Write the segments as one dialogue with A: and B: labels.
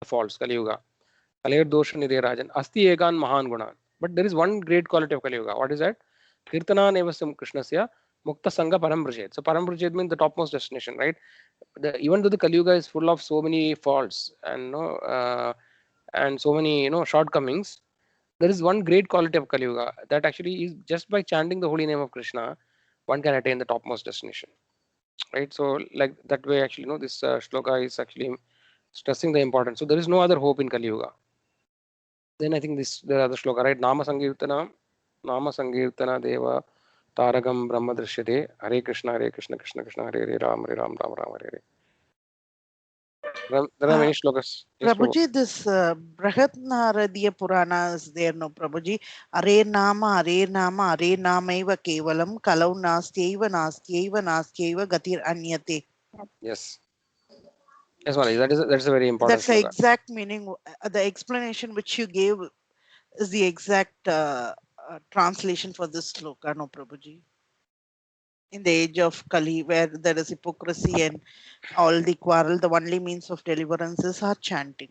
A: faults. Kali Yuga. Kalir dosha nidirajan. Asti ekan mahan gunan. But there is one great quality of Kali Yuga. What is that? Kirtana nevasam Krishnasya mukta sangha parambrajed. So parambrajed means the topmost destination, right? Even though the Kali Yuga is full of so many faults and and so many shortcomings, there is one great quality of Kali Yuga that actually is just by chanting the holy name of Krishna, one can attain the topmost destination, right? So like that way, actually, this shloka is actually stressing the importance. So there is no other hope in Kali Yuga. Then I think there are other shloka, right? Nama Sankirtana Deva Taragam Brahma Drishyate Hare Krishna Krishna Krishna Hare Hare Ram Ram Ram Hare Hare. There are many shlokas. Yes, Prabhu.
B: Prabhuji, this Brahat Naradiya Purana is there, no, Prabhuji? Are Nama Eva Kevalam, Kalau Nastyeva Gatir Anyate.
A: Yes. Yes, Mali, that's a very important
B: That's the
A: shloka.
B: exact meaning. The explanation which you gave is the exact translation for this sloka, no, Prabhuji? In the age of Kali, where there is hypocrisy and all the quarrel, the only means of deliverance is our chanting.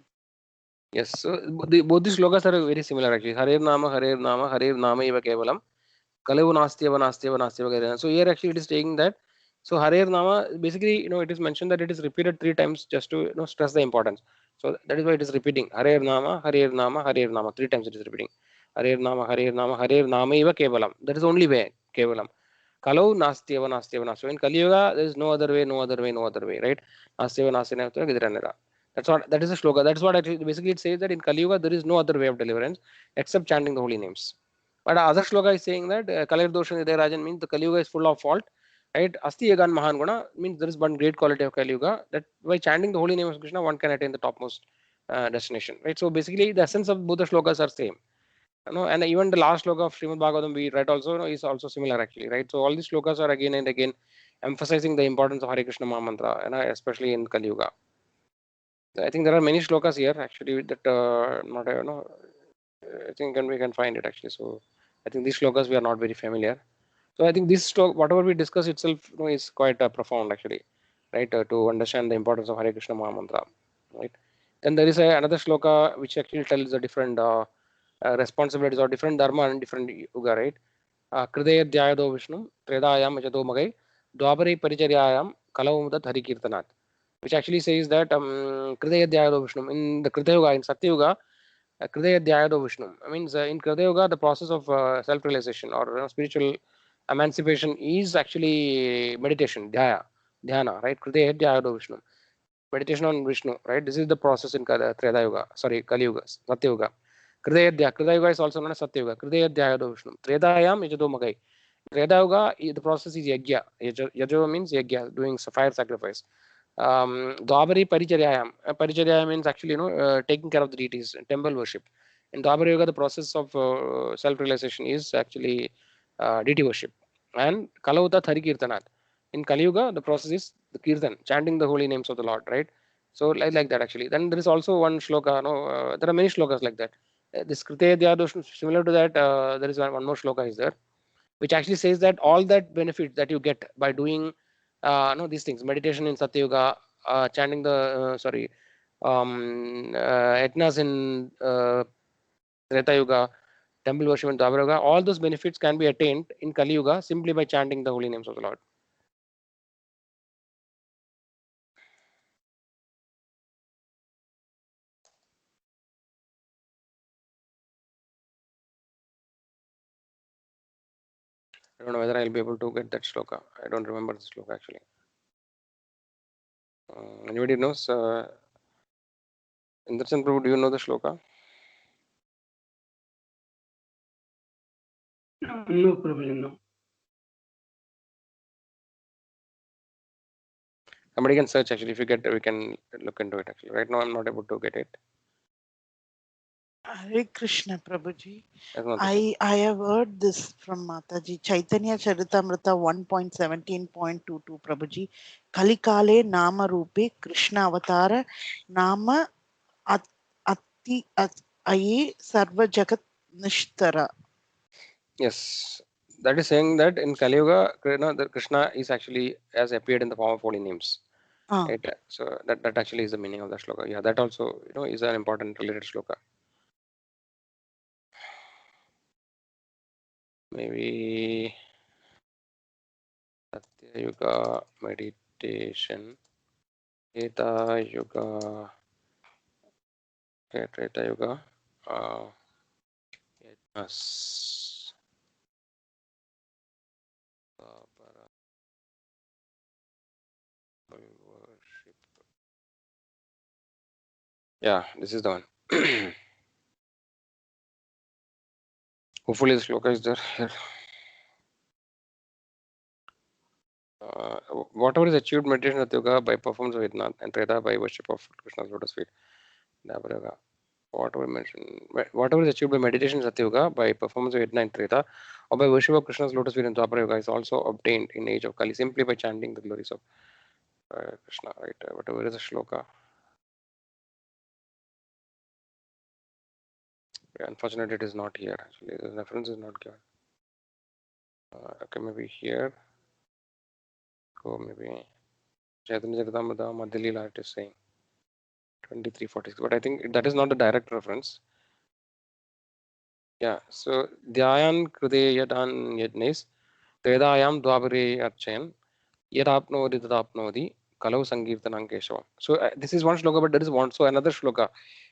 A: Yes, so both these slokas are very similar actually. Hare Nama Eva Kevalam. Kalevu Nastyeva Gatirana. So here actually it is saying that. So Hare Nama, basically, it is mentioned that it is repeated 3 times just to stress the importance. So that is why it is repeating. Hare Nama 3 times it is repeating. Hare Nama Eva Kevalam. That is only way, Kevalam. Kalau Nastyeva. So in Kali Yuga, there is no other way, right? Nastyeva Gatirana. That is a shloka. That's what actually basically it says that in Kali Yuga there is no other way of deliverance except chanting the holy names. But other shloka is saying that Kalir dosha nidirajan means the Kali Yuga is full of fault, right? Asti egan mahan guna means there is one great quality of Kali Yuga that by chanting the holy name of Krishna one can attain the topmost destination, right? So basically the essence of both the shlokas are same, and even the last shloka of Srimad Bhagavatam we read also is also similar actually, right? So all these shlokas are again and again emphasizing the importance of Hare Krishna Maha Mantra, especially in Kali Yuga. I think there are many shlokas here actually that not I think we can find it actually. So I think these shlokas we are not very familiar. So I think this whatever we discuss itself is quite profound actually, right? To understand the importance of Hare Krishna Maha Mantra, right? Then there is another shloka which actually tells the different responsibilities or different dharma and different yuga, right? Kridaya Dhyayado Vishnu Tredayam Ajado Magai Dwapare Paricharyayam Kalavumudat Hari Kirtanat, which actually says that Kridaya Dhyayado Vishnu in the Krita Yuga, in Satya Yuga, Kridaya Dhyayado Vishnu. I mean, in Krita Yoga, the process of self-realization or spiritual emancipation is actually meditation, dhyana, right? Kridaya Dhyayado Vishnu. Meditation on Vishnu, right? This is the process in Treta Yoga, sorry, Kali Yuga, Satya Yuga. Krita Yuga is also known as Satya Yuga. Kridaya Dhyayado Vishnu. Tredayam Yajado Magai. Treta Yoga, the process is Yajya. Yajo means Yajya, doing fire sacrifice. Dwapari Paricharyayam. Paricharyayam means actually, taking care of the deities, temple worship. In Dwapara Yoga, the process of self-realization is actually deity worship. And Kalavata Hari Kirtanat. In Kali Yuga, the process is the Kirtan, chanting the holy names of the Lord, right? So like that actually. Then there is also one shloka, there are many shlokas like that. This Kritaya Dhyayadosha, similar to that, there is one more shloka is there, which actually says that all that benefit that you get by doing these things, meditation in Satya Yuga, chanting the etnas in Treta Yuga, temple worship in Dwapara Yuga, all those benefits can be attained in Kali Yuga simply by chanting the holy names of the Lord. I don't know whether I'll be able to get that shloka. I don't remember the shloka actually. Anybody knows? Indrasan Prabhu, do you know the shloka?
C: No problem, no.
A: Somebody can search actually. If you get, we can look into it actually. Right now, I'm not able to get it.
B: Hare Krishna, Prabhuji.
A: I
B: have heard this from Mataji. Chaitanya Charitamrita 1.17.22, Prabhuji. Kalikale Nama Rupe Krishna Avatara Nama Ati Aye Sarva Jagat Nishtara.
A: Yes, that is saying that in Kali Yuga, Krishna is actually has appeared in the form of holy names. Right? So that actually is the meaning of that shloka. Yeah, that also is an important related shloka. Maybe Satya Yuga meditation, Treta Yuga, Treta Yuga, yes. Worship. Yeah, this is the one. Hopefully, the shloka is there here. Whatever is achieved meditation at yoga by performance of Vedanath and Treta by worship of Krishna's lotus feet. Dabharaga. Whatever is achieved by meditation in Satya Yoga by performance of Vedana and Treta or by worship of Krishna's lotus feet in Dwapara Yoga is also obtained in age of Kali simply by chanting the glories of Krishna. Right? Whatever is a shloka. Yeah, unfortunately, it is not here. Actually, the reference is not given. Okay, maybe here. Go maybe. Chaitanya Charitamrita Madhyalila it is saying 2346, but I think that is not the direct reference. Yeah, so Dhyayan Krude Yadan Yadnes Vedayam Dwabare Archayan Yadapnodi Tadapnodi Kalau Sankirtanam Keshavam. So this is one shloka, but there is one so another shloka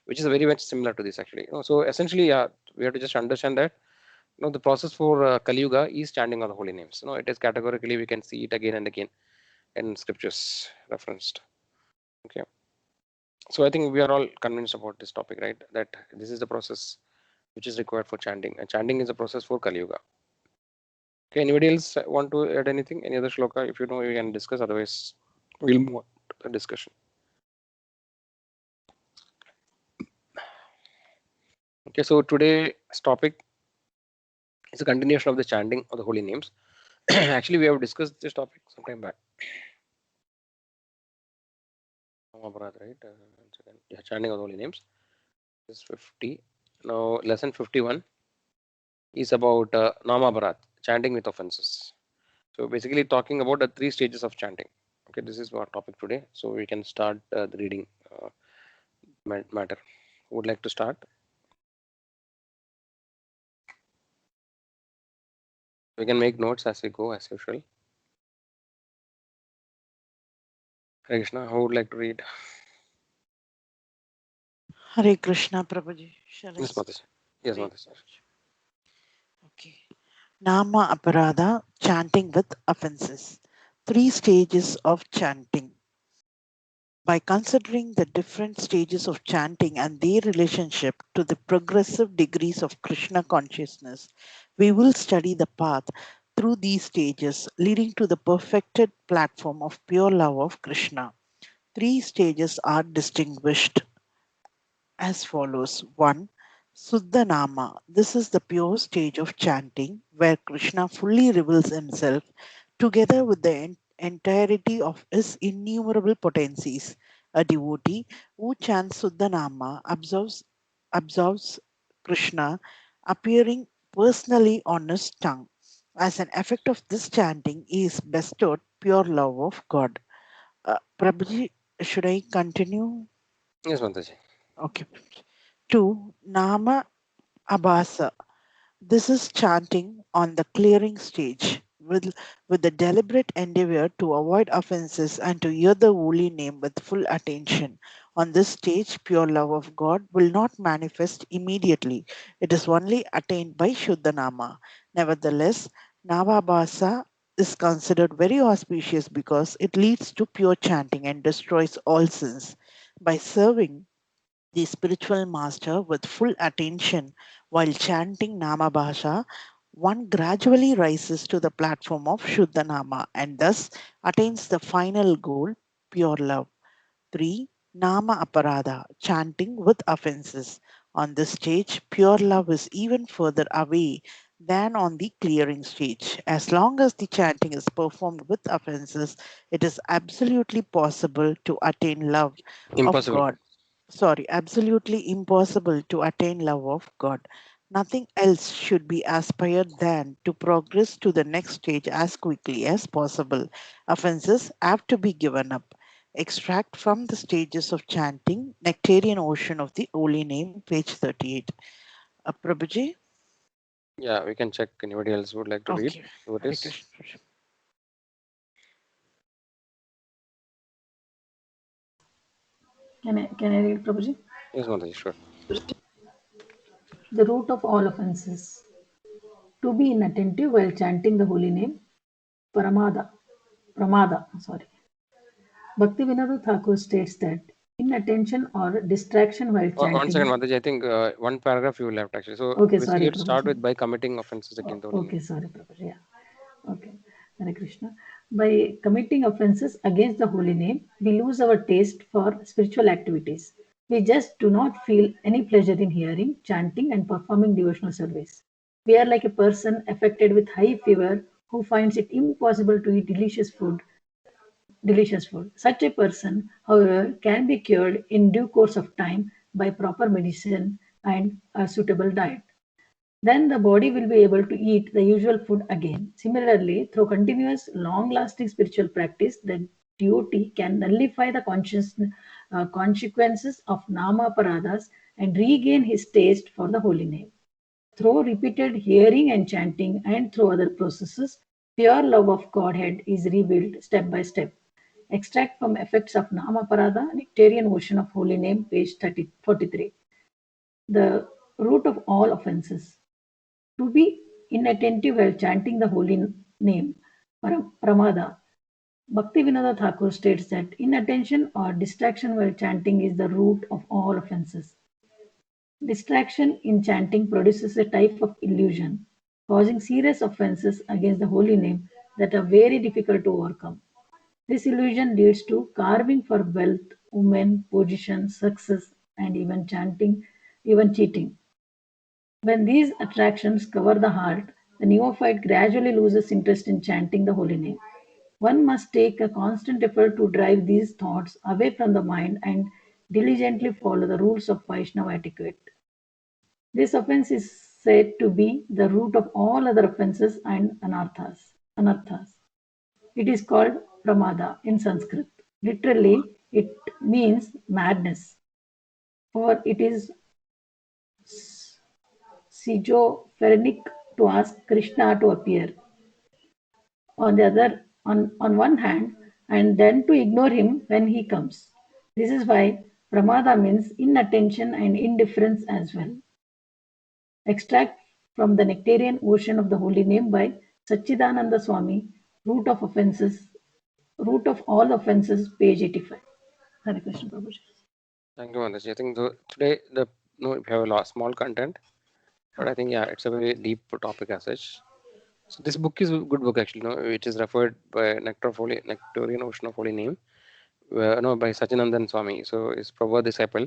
A: which is very much similar to this actually. So essentially, yeah, we have to just understand that the process for Kali Yuga is chanting of the holy names. It is categorically we can see it again and again in scriptures referenced. Okay. So I think we are all convinced about this topic, right? That this is the process which is required for chanting, and chanting is a process for Kali Yuga. Okay, anybody else want to add anything? Any other shloka? If you know, we can discuss. Otherwise, we'll move on to the discussion. Okay, so today's topic is a continuation of the chanting of the holy names. Actually, we have discussed this topic some time back. Mahabharata, right? Yeah, chanting of the holy names. This is 50. Now, lesson 51 is about Namabharat, chanting with offenses. So basically talking about the 3 stages of chanting. Okay, this is our topic today. So we can start the reading matter. Who would like to start? We can make notes as we go as usual. Hare Krishna, who would like to read?
B: Hare Krishna, Prabhuji. Shall I
A: Yes,
B: start?
A: Mataji. Yes,
B: Hare
A: Mataji.
B: Okay. Nama Aparada, chanting with offenses. 3 stages of chanting. By considering the different stages of chanting and their relationship to the progressive degrees of Krishna consciousness, we will study the path through these stages, leading to the perfected platform of pure love of Krishna. 3 stages are distinguished as follows. 1. Suddhanama. This is the pure stage of chanting where Krishna fully reveals himself together with the entirety of his innumerable potencies. A devotee who chants Suddhanama observes Krishna appearing personally on his tongue. As an effect of this chanting, he is bestowed pure love of God. Prabhuji, should I continue?
A: Yes, Mataji.
B: Okay. 2. Nama Abhasa. This is chanting on the clearing stage with the deliberate endeavor to avoid offenses and to hear the holy name with full attention. On this stage, pure love of God will not manifest immediately. It is only attained by Shuddhanama. Nevertheless, Navabhasa is considered very auspicious because it leads to pure chanting and destroys all sins. By serving the spiritual master with full attention while chanting Nama Bhasha, one gradually rises to the platform of Shuddha Nama and thus attains the final goal, pure love. 3. Nama Aparadha, chanting with offenses. On this stage, pure love is even further away than on the clearing stage. As long as the chanting is performed with offenses, it is absolutely possible to attain love of
A: Impossible.
B: God. Sorry, absolutely impossible to attain love of God. Nothing else should be aspired than to progress to the next stage as quickly as possible. Offenses have to be given up. Extract from the stages of chanting, Nectarian Ocean of the Holy Name, page 38. Prabhuji?
A: Yeah, we can check. Anybody else would like to read?
B: Okay.
A: What
B: Hare
A: is?
B: Krishna, Prabhuji.
C: Can I read, Prabhuji?
A: Yes, Mataji, sure.
C: The root of all offenses. To be inattentive while chanting the holy name, Pramada. Bhaktivinoda Thakur states that inattention or distraction while
A: One second,
C: chanting.
A: Mataji. I think one paragraph you left actually. So
C: Okay,
A: basically,
C: sorry,
A: you have to start
C: Prabhuji.
A: with by committing offenses against the holy
C: Okay,
A: name.
C: sorry, Prabhuji. Yeah. Okay. Hare Krishna. By committing offenses against the holy name, we lose our taste for spiritual activities. We just do not feel any pleasure in hearing, chanting, and performing devotional service. We are like a person affected with high fever who finds it impossible to eat delicious food. Such a person, however, can be cured in due course of time by proper medicine and a suitable diet. Then the body will be able to eat the usual food again. Similarly, through continuous, long lasting spiritual practice, the devotee can nullify the consequences of nama paradas and regain his taste for the holy name. Through repeated hearing and chanting, and through other processes, pure love of Godhead is rebuilt step by step. Extract from Effects of Namaparada, Nectarian Ocean of Holy Name, page 43. The root of all offenses. To be inattentive while chanting the holy name, Pramada. Bhaktivinoda Thakur states that inattention or distraction while chanting is the root of all offenses. Distraction in chanting produces a type of illusion, causing serious offenses against the holy name that are very difficult to overcome. This illusion leads to carving for wealth, women, position, success, and even cheating. When these attractions cover the heart, the neophyte gradually loses interest in chanting the holy name. One must take a constant effort to drive these thoughts away from the mind and diligently follow the rules of Vaishnava etiquette. This offense is said to be the root of all other offenses and anarthas. It is called pramada in Sanskrit. Literally, it means madness, for it is schizophrenic to ask Krishna to appear on one hand, and then to ignore him when he comes. This is why pramada means inattention and indifference as well. Extract from the Nectarian Ocean of the Holy Name by Sachidananda Swami, Root of All Offenses, page 85. Hare Krishna Prabhuji.
A: Thank you, Mataji. I think today we have a lot small content, but I think it's a very deep topic as such. So this book is a good book actually, which is referred by Nectarian Ocean of Holy Name, by Sachinandan Swami. So his Prabhupada disciple,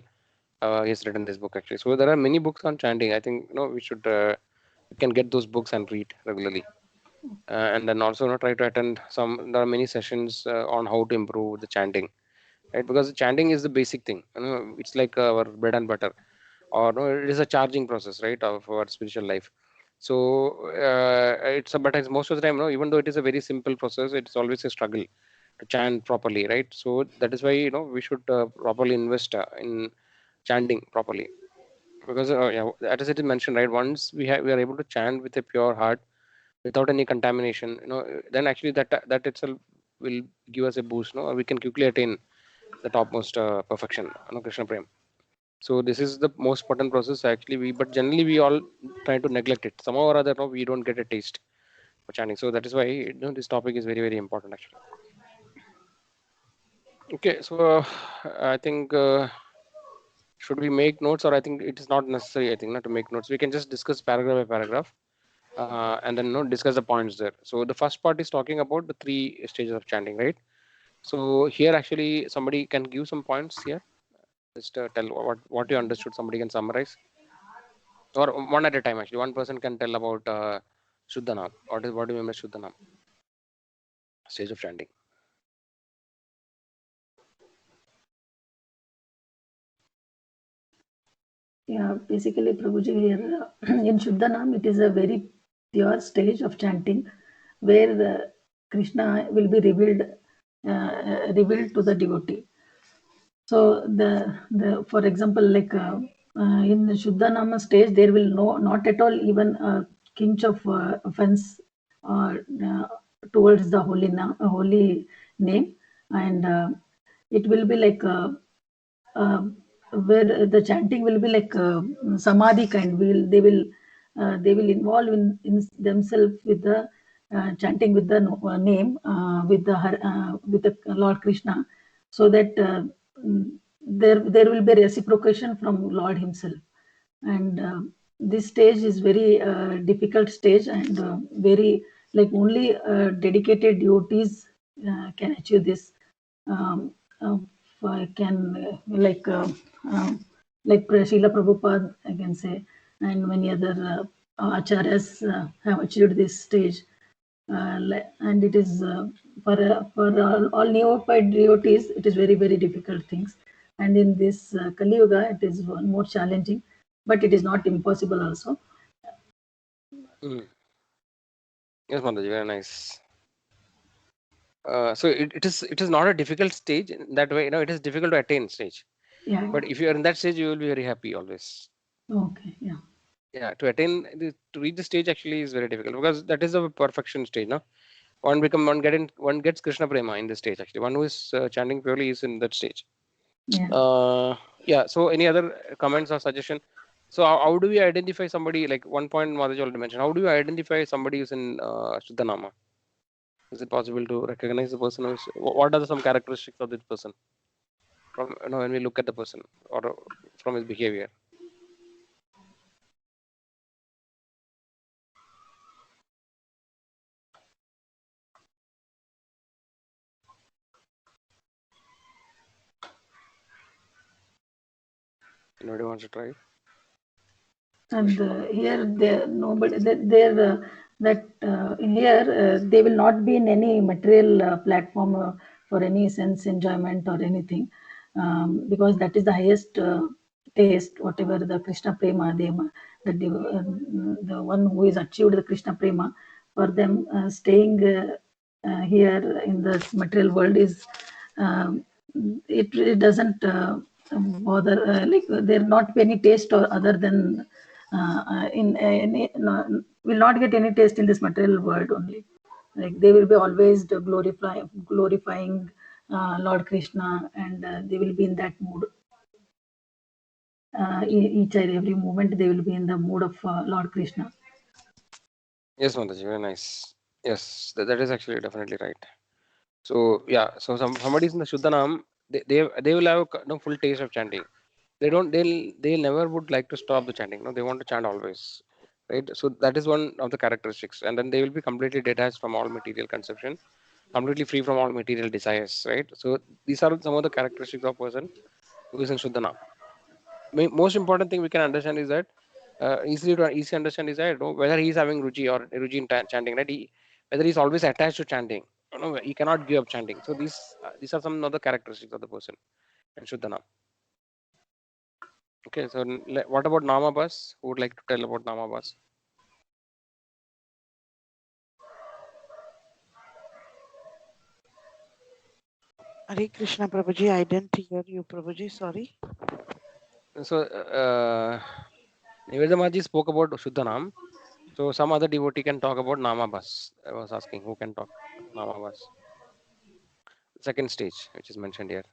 A: he has written this book actually. So there are many books on chanting. I think we should we can get those books and read regularly, and then also try to attend some. There are many sessions on how to improve the chanting, right? Because chanting is the basic thing. It's like our bread and butter, or it is a charging process, right, of our spiritual life. So but it's most of the time, even though it is a very simple process, it's always a struggle to chant properly, right? So that is why we should properly invest in chanting properly, because as it is mentioned, right, once we are able to chant with a pure heart without any contamination, then actually that itself will give us a boost, or we can quickly attain the topmost perfection, Krishna Prem. So this is the most important process actually. But generally we all try to neglect it somehow or other. We don't get a taste for chanting. So that is why this topic is very, very important actually. Okay, so I think should we make notes, or I think it is not necessary. I think not to make notes. We can just discuss paragraph by paragraph, and then discuss the points there. So the first part is talking about the 3 stages of chanting, right? So here actually somebody can give some points here. Just tell what you understood. Somebody can summarize, or one at a time actually. One person can tell about Shuddhanam. What do you mean by Shuddhanam? Stage of chanting.
C: Yeah, basically, Prabhuji, here in Shuddhanam, it is a very pure stage of chanting where Krishna will be revealed revealed to the devotee. So the for example, like in the Shuddha Nama stage, there will not at all even a kinch of offense uh, towards the holy name, and it will be like uh, where the chanting will be like samadhi kind. They will involve in themselves with the chanting with the name with the Lord Krishna, so that there will be reciprocation from Lord Himself. And this stage is very difficult stage, and very like only dedicated devotees can achieve this. Um, uh, can like Srila Prabhupada, I can say, and many other acharyas have achieved this stage. And it is for all neophyte devotees, it is very difficult things. And in this Kali Yuga, it is more challenging, but it is not impossible also.
A: Yes, Mataji, very nice. So it is not a difficult stage in that way. It is difficult to attain stage.
C: Yeah.
A: But if you are in that stage, you will be very happy always.
C: Okay. Yeah.
A: Yeah, to to reach the stage actually is very difficult, because that is a perfection stage. No, one gets Krishna prema in this stage actually. One who is chanting purely is in that stage.
C: Yeah.
A: Yeah. So any other comments or suggestion? So how do we identify somebody? Like one point Mataji already mentioned. How do you identify somebody who's in Shuddha Nama? Is it possible to recognize the person who's? What are some characteristics of this person from when we look at the person or from his behavior? Anybody wants to try it?
C: And here nobody that here they will not be in any material platform for any sense enjoyment or anything, because that is the highest taste, whatever the Krishna prema the one who is achieved the Krishna prema, for them staying here in this material world is it doesn't bother, like there not be any taste or other than in any will not get any taste in this material world only. Like they will be always glorifying Lord Krishna, and they will be in that mood. Each and every moment they will be in the mood of Lord Krishna.
A: Yes, Mataji, very nice. Yes, that is actually definitely right. So yeah, so somebody is in the Shuddhanam, they will have a full taste of chanting. They'll never would like to stop the chanting. No, they want to chant always, right? So that is one of the characteristics, and then they will be completely detached from all material conception, completely free from all material desires, right? So these are some of the characteristics of person who is in Shuddhanam. Most important thing we can understand is that easy understand is that whether he is having ruchi in chanting, right? Whether he's always attached to chanting, he cannot give up chanting. So these are some other characteristics of the person in Shuddhanam. Okay, so what about Nama Bas? Who would like to tell about Nama Bas?
B: Hare Krishna Prabhuji, I didn't hear you, Prabhuji, sorry.
A: So Nivedha Maji spoke about Shuddhanam. So some other devotee can talk about Nama Bas. I was asking who can talk Nama Bas. Second stage, which is mentioned here.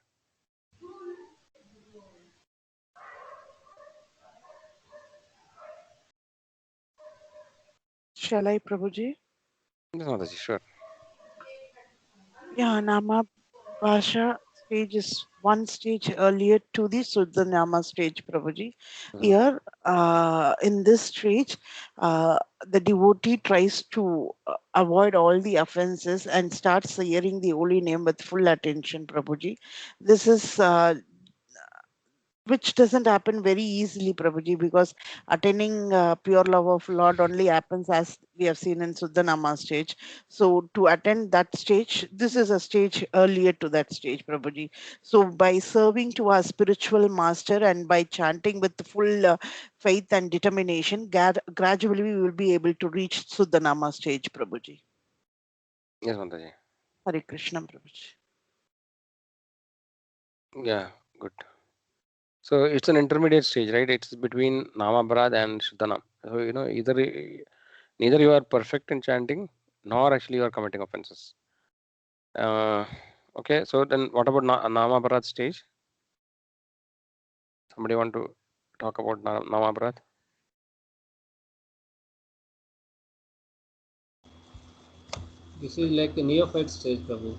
B: Shall I, Prabhuji?
A: Yes, Mataji, sure.
B: Yeah, Nama Bhasha stage is one stage earlier to the Suddha Nama stage, Prabhuji. Here, in this stage, the devotee tries to avoid all the offenses and starts hearing the holy name with full attention, Prabhuji. This is which doesn't happen very easily, Prabhuji, because attaining pure love of Lord only happens as we have seen in Suddhanama stage. So to attend that stage, this is a stage earlier to that stage, Prabhuji. So by serving to our spiritual master and by chanting with full faith and determination, gradually we will be able to reach Suddhanama stage, Prabhuji.
A: Yes, Mataji.
B: Hare Krishna, Prabhuji.
A: Yeah, good. So it's an intermediate stage, right? It's between Namaparad and Shuddhanam. So neither you are perfect in chanting, nor actually you are committing offenses. Uh, okay, so then what about Namaparad stage? Somebody want to talk about Namaparad?
D: This is like a neophyte stage, Prabhu.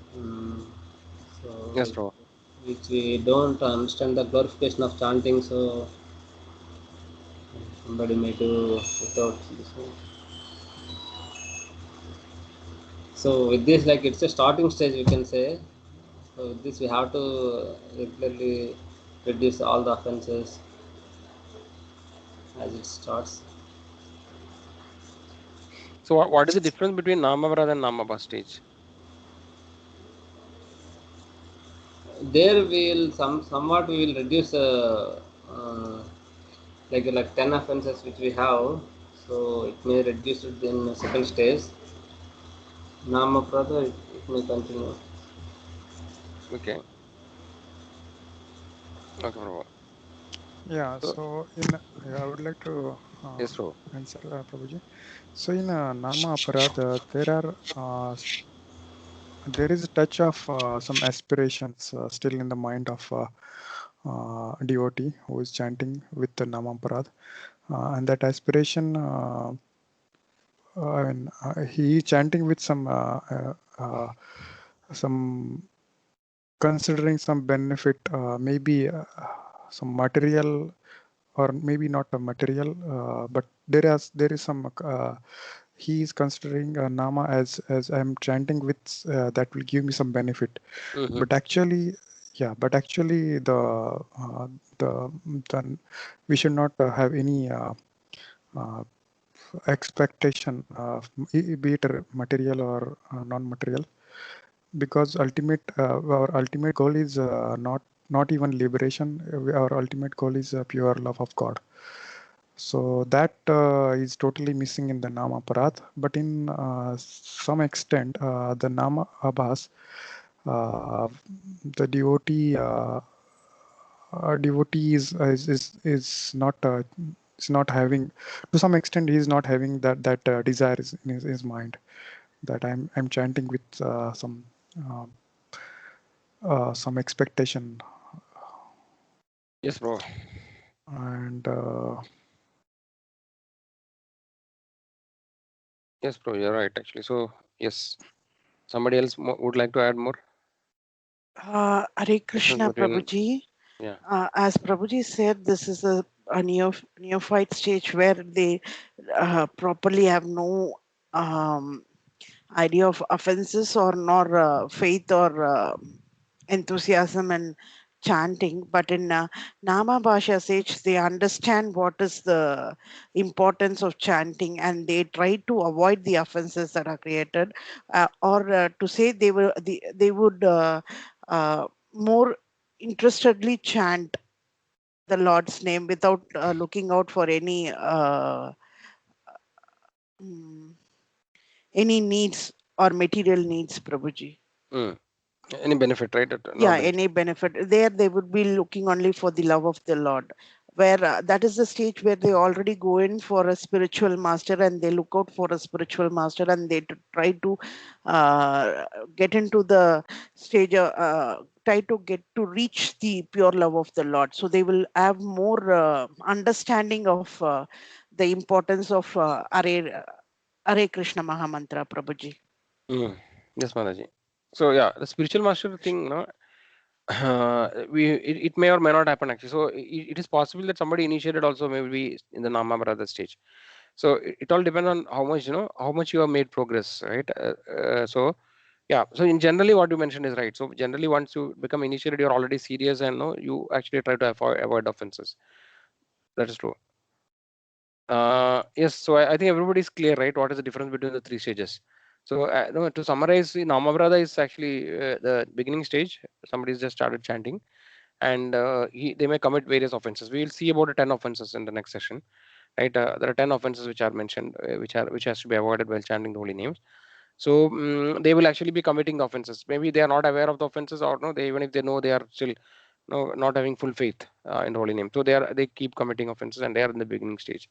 D: So,
A: Yes, bro.
D: which we don't understand the glorification of chanting, so somebody may do without this one. So, with this, like it's a starting stage, we can say. So, with this, we have to regularly reduce all the offenses as it starts.
A: So what is the difference between Namaparad and Namapa stage?
D: There, we will somewhat we will reduce uh, like 10 offenses which we have, so it may reduce it in the second stage. Namaprada, it may continue.
A: Okay. Okay, bro.
E: Yeah,
A: So
E: so I would like to
A: yes, bro.
E: answer Prabhuji. So in Nama Aparad, there is a touch of some aspirations still in the mind of devotee who is chanting with the Nama Aparad, and that aspiration, he is chanting with some considering some benefit, maybe some material or maybe not a material, but there is some he is considering nama as I'm chanting with that will give me some benefit,
A: Mm-hmm.
E: but actually uh, the the we should not have any uh, expectation of be it material or non-material, because our ultimate goal is not even liberation. Our ultimate goal is pure love of God. So that is totally missing in the Nama Parat. But in some extent, the Nama Abbas, uh, the devotee is not having, to some extent he is not having that desire in his mind, that I'm chanting with uh, some expectation.
A: Yes, bro.
E: And
A: Yes, bro. You're right, actually. So yes, somebody else would like to add more.
B: Hare
A: Difference
B: Krishna,
A: between
B: Prabhuji.
A: yeah.
B: As Prabhuji said, this is a neophyte stage where they properly have no idea of offenses or nor faith or enthusiasm and chanting, but in Nama Bhasha sage they understand what is the importance of chanting and they try to avoid the offenses that are created, or to say they would more interestedly chant the Lord's name without looking out for mm, any needs or material needs, Prabhuji.
A: Mm. Any benefit, right? No
B: Yeah,
A: benefit.
B: any benefit. There they would be looking only for the love of the Lord. Where that is the stage where they already go in for a spiritual master and they look out for a spiritual master and they try to get into the stage, try to get to reach the pure love of the Lord. So they will have more understanding of the importance of Hare Krishna Mahamantra, Prabhuji.
A: Mm. Yes, Mataji. So yeah, the spiritual master thing, no, it may or may not happen actually. So it is possible that somebody initiated also maybe in the Namaparada stage. So it all depends on how much how much you have made progress, right? So yeah, so in generally what you mentioned is right. So generally once you become initiated, you're already serious and no, you actually try to avoid offenses. That is true. Yes, so I think everybody is clear, right? What is the difference between the three stages? So no, to summarize, the Namavrata is actually the beginning stage. Somebody's just started chanting, and they may commit various offenses. We will see about 10 offenses in the next session, right? There are 10 offenses which are mentioned, which has to be avoided while chanting the holy names. So they will actually be committing the offenses. Maybe they are not aware of the offenses, or no, they even if they know, they are still not having full faith in the holy name. So they keep committing offenses, and they are in the beginning stage.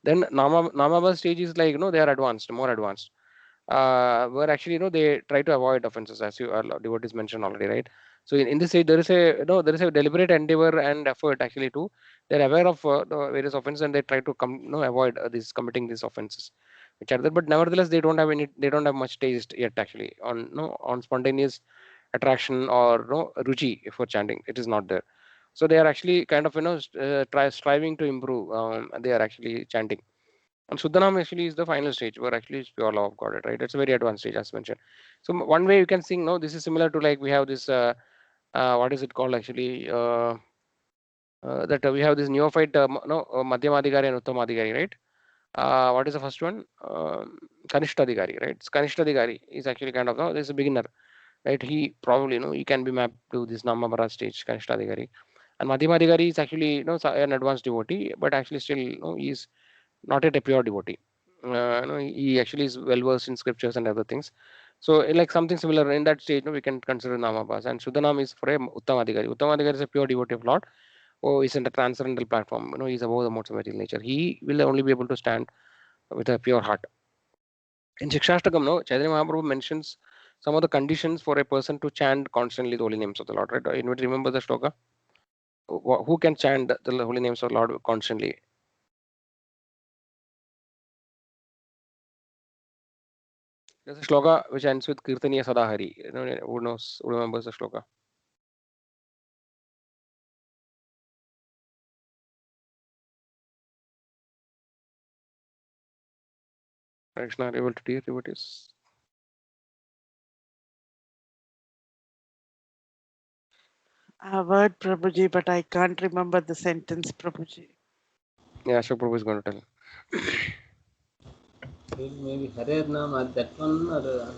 A: Then Namabha stage is like, they are advanced, more advanced, where actually, they try to avoid offenses, as you devotees mentioned already, right? So in this stage, there is a, there is a deliberate endeavor and effort actually to, they're aware of the various offenses, and they try to avoid this committing these offenses, which are there. But nevertheless, they don't have much taste yet actually on, on spontaneous attraction or ruchi for chanting. It is not there. So they are actually kind of, striving to improve. They are actually chanting. And Suddhanam actually is the final stage where actually it's pure love of God, right? It's a very advanced stage, as mentioned. So one way you can sing, no, this is similar to like we have this, what is it called actually? That we have this neophyte, Madhyamadhikari and Uttamadhikari, right? What is the first one? Kanishtadhikari, right? Kanishtadhikari is actually kind of, this is a beginner, right? He probably, he can be mapped to this Namabhara stage, Kanishtadhikari. And Madhyamadhikari is actually, an advanced devotee, but actually still, he is not yet a pure devotee. He actually is well versed in scriptures and other things. So, like something similar in that stage, we can consider Namabhas. And Shuddhanam is for a Uttamadhikari. Uttamadhikari is a pure devotee of Lord. Oh, he's in the transcendental platform. He's above the modes of material nature. He will only be able to stand with a pure heart. In Shikshashtakam, Chaitanya Mahaprabhu mentions some of the conditions for a person to chant constantly the holy names of the Lord. Right? Anybody remember the shloka? Who can chant the holy names of the Lord constantly? There's a shloka which ends with Kirtaniya Sadahari. Who knows? Who remembers the shloka? Krishna, able to hear devotees?
B: I've heard Prabhuji, but I can't remember the sentence, Prabhuji.
A: Yeah, Ashok Prabhu is going to tell.
D: Maybe Harer Naam, that one or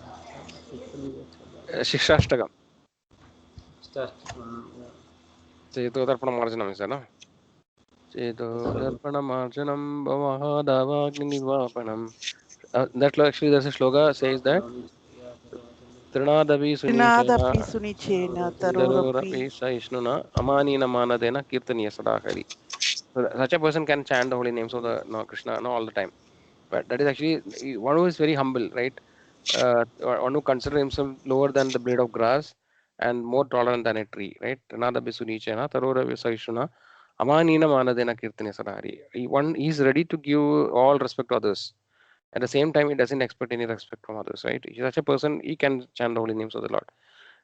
A: Shikshashtakam.
D: start.
A: Chedodarpanamarjanam is there, no? Chedodarpanamarjanam bhavahadavagnivapanam. That actually there's a shloka says that Trinadavi Sunichena
B: Trinadapi sunichena tarorapi.
A: Tarorapi Saishnuna Amanina Manadena Kirtaniya Sadahari. So such a person can chant the holy names of the Krishna all the time. But that is actually one who is very humble, right? One who considers himself lower than the blade of grass and more tolerant than a tree, right? Nada Bisunichena, Tarora Visaishuna, Amanina Manadena Kirtane Sadhari. He is ready to give all respect to others. At the same time, he doesn't expect any respect from others, right? Such a person, he can chant the holy names of the Lord.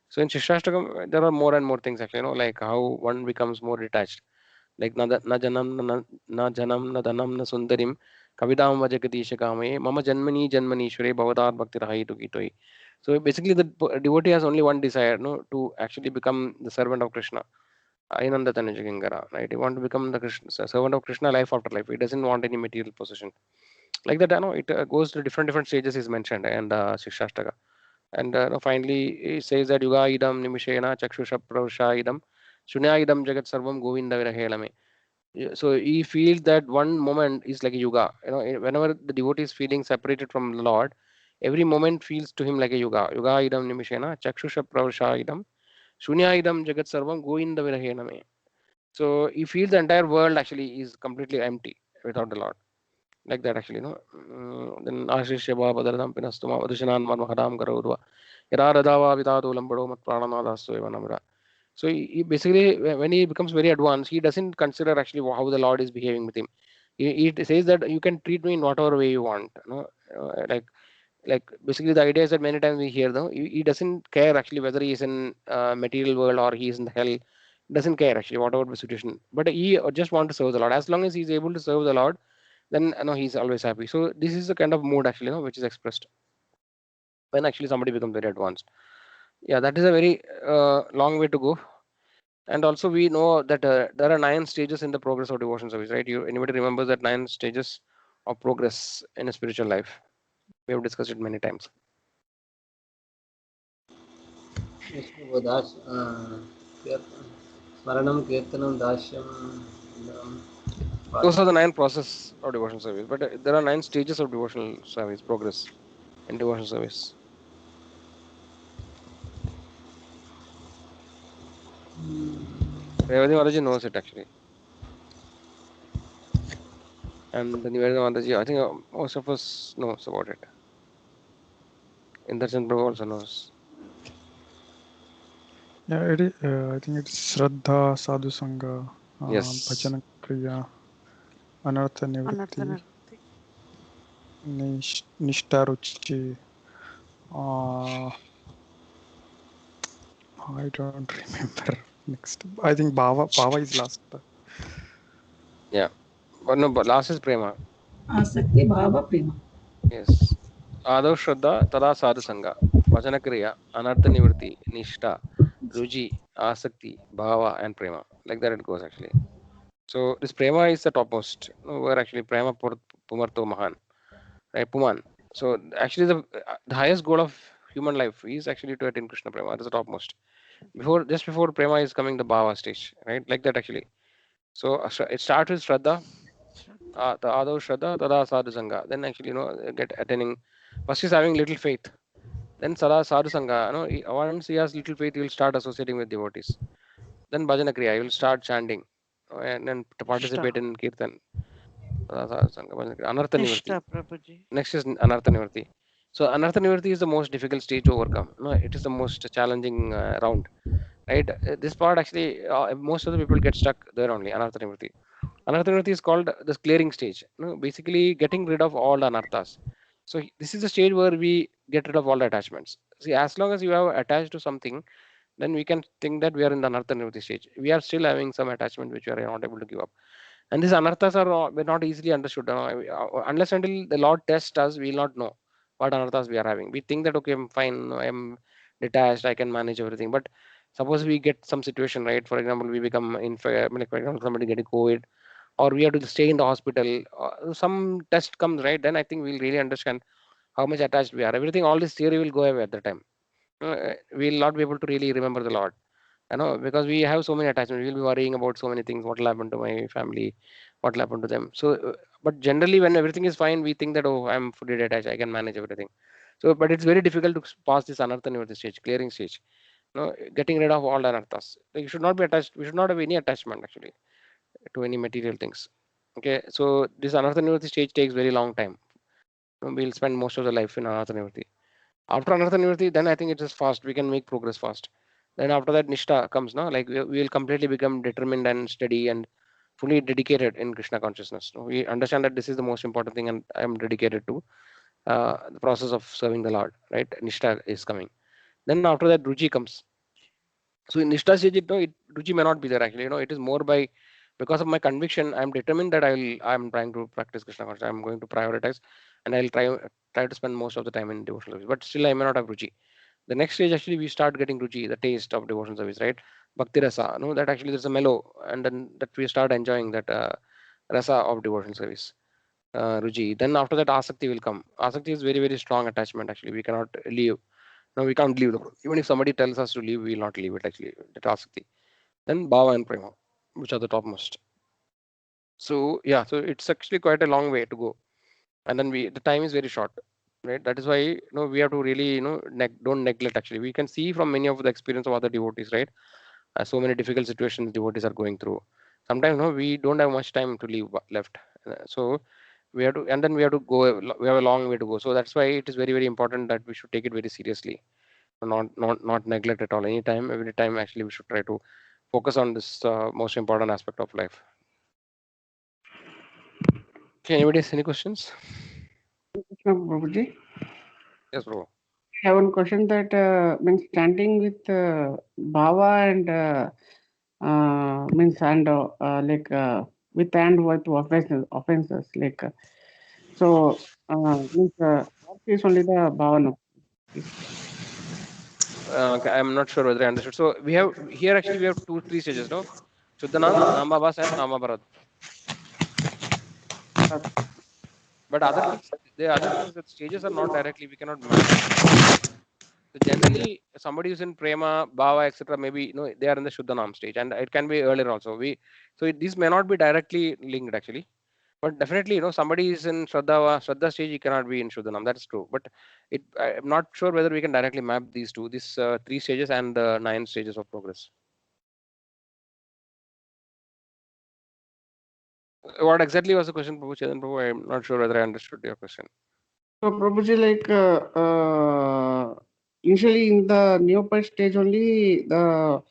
A: So in Shikshashtakam, there are more and more things actually, like how one becomes more detached. Like na janam na janam na dhanam na sundarim kavidam vajagadisha kame mama janmani janmanishware bhavadar bhakti rahi to kitoi. So basically, the devotee has only one desire, to actually become the servant of Krishna. Ainanda Tanajagangara, right? He want to become the servant of Krishna life after life. He doesn't want any material possession. Like that, it goes to different stages is mentioned and Shikshashtaka. And finally, it says that Yuga idam nimishena chakshusha pravsha idam shunya idam jagat sarvam govinda virahelame. So he feels that one moment is like a yuga. Whenever the devotee is feeling separated from the Lord, every moment feels to him like a yuga. Yuga idam nimishena chakshusha pravsha idam shunya idam jagat sarvam govinda virahelame. So he feels the entire world actually is completely empty without the Lord. Like that actually, then Ashishya Badaradam Pinastuma Vadushanan Marmahadam Garodva Yadaradava Vidadu Lambado Mat Pranamadastu Evanamra. So he basically, when he becomes very advanced, he doesn't consider actually how the Lord is behaving with him. He says that you can treat me in whatever way you want. Like basically the idea is that many times we hear though he doesn't care actually whether he is in material world or he is in the hell. Doesn't care actually whatever the situation. But he just want to serve the Lord. As long as he's able to serve the Lord, then he's always happy. So this is the kind of mood actually, which is expressed when actually somebody becomes very advanced. Yeah, that is a very long way to go. And also we know that there are 9 stages in the progress of devotion service, right? Anybody remembers that 9 stages of progress in a spiritual life? We have discussed it many times.
D: Smaranam, Kirtanam, Dashyam.
A: Those are the 9 process of devotional service, but there are 9 stages of devotional service progress in devotional service. Revati Mataji knows it actually. And the Nivedita Mataji, I think most of us knows about it. Indarchan Prabhu also knows.
E: Yeah, I think it's Shraddha, Sadhu Sangha,
A: Yes.
E: Bhajana Kriya, Anartha Nivritti,
B: Anartha.
E: Nishta Ruchi. I don't remember. Next, I think Bhava is last.
A: Yeah. But no, but last is Prema.
C: Asakti, Bhava, Prema.
A: Yes. Adav Shraddha, Tada Sadhu Sangha, Vachana Kriya, Anartha Nivritti, Nishta, Ruji, Asakti, Bhava, and Prema. Like that it goes actually. So this Prema is the topmost. Where actually Prema Pumarto Mahan, right? Puman. So actually the highest goal of human life is actually to attain Krishna Prema. That is the topmost. Just before Prema is coming the Bhava stage, right? Like that actually. So it starts with Shraddha, the Adav Shraddha, Tada Sadhu Sangha. Then actually, get attaining. First is having little faith. Then Sada Sadhu Sangha. Once he has little faith, he will start associating with devotees. Then Bhajana Kriya, he will start chanting and then to participate in Kirtan. Sada Sadhu Sangha, Bhajana Kriya. Anartha Nivritti.
B: Nishta, Prabhuji.
A: Next is Anartha Nivritti. So Anartha Nivritti is the most difficult stage to overcome. It is the most challenging round. Right? This part actually, most of the people get stuck there only. Anartha Nivritti. Anartha Nivritti is called the clearing stage. Basically getting rid of all the anarthas. So this is the stage where we get rid of all the attachments. See, as long as you have attached to something, then we can think that we are in the anartha nivritti stage. We are still having some attachment which we are not able to give up. And these anarthas are not easily understood. Unless until the Lord tests us, we will not know what anarthas we are having. We think that okay, I'm fine, I'm detached, I can manage everything. But suppose we get some situation, right? For example, we become like for example, somebody getting COVID, or we have to stay in the hospital. Some test comes, right? Then I think we'll really understand how much attached we are. Everything, all this theory will go away at the time. We'll not be able to really remember the Lord. Because we have so many attachments. We'll be worrying about so many things. What will happen to my family? What will happen to them? So, but generally, when everything is fine, we think that oh, I'm fully detached. I can manage everything. So, but it's very difficult to pass this anartha nivritti stage, clearing stage. Getting rid of all anarthas. Like, you should not be attached. We should not have any attachment actually to any material things. Okay, so this anartha nivritti stage takes very long time. We'll spend most of the life in anartha nivritti. After anartha nivritti, then I think it is fast. We can make progress fast. Then after that, Nishta comes, no? Like we will completely become determined and steady and fully dedicated in Krishna consciousness. We understand that this is the most important thing, and I am dedicated to the process of serving the Lord. Right? Nishta is coming. Then after that, Ruchi comes. So in Nishta stage, Ruchi may not be there actually. It is more by because of my conviction. I am determined that I'm trying to practice Krishna consciousness. I'm going to prioritize, and I'll try to spend most of the time in devotional service. But still, I may not have Ruchi. The next stage actually we start getting ruchi, the taste of devotion service, right? Bhakti rasa, that actually there's a mellow, and then that we start enjoying that rasa of devotion service, ruchi. Then after that asakti will come. Asakti is very very strong attachment actually. We cannot leave. No, we can't leave. Even if somebody tells us to leave, we will not leave it actually. That asakti. Then bhava and prema, which are the topmost. So yeah, so it's actually quite a long way to go, and then the time is very short, right? That is why we have to really don't neglect. Actually, we can see from many of the experience of other devotees, right? So many difficult situations devotees are going through. Sometimes we don't have much time to leave left. So we have to, and then we have to go. We have a long way to go. So that's why it is very very important that we should take it very seriously, not neglect at all. Anytime, every time, actually, we should try to focus on this most important aspect of life. Okay, anybody has any questions?
F: Krishna Prabhuji.
A: Yes, bro.
F: I have one question that means chanting with bhava and means and like with and with offenses like so means what is only the bhava.
A: Okay, I'm not sure whether I understood. So we have here actually we have three stages, no? Shuddhanam, Namabhas, and Namabharat. But other things, the stages are not directly, we cannot map it actually. So generally, somebody who's in Prema, Bhava, etc., maybe they are in the Shuddhanam stage, and it can be earlier also. These may not be directly linked actually, but definitely somebody is in Shraddha stage, he cannot be in Shuddhanam. That's true. But I'm not sure whether we can directly map these three stages and the 9 stages of progress. what exactly was the question, Prabhu Chetan Prabhu? I'm not sure whether I understood your question.
F: So Prabhuji, like initially in the neophyte stage only, the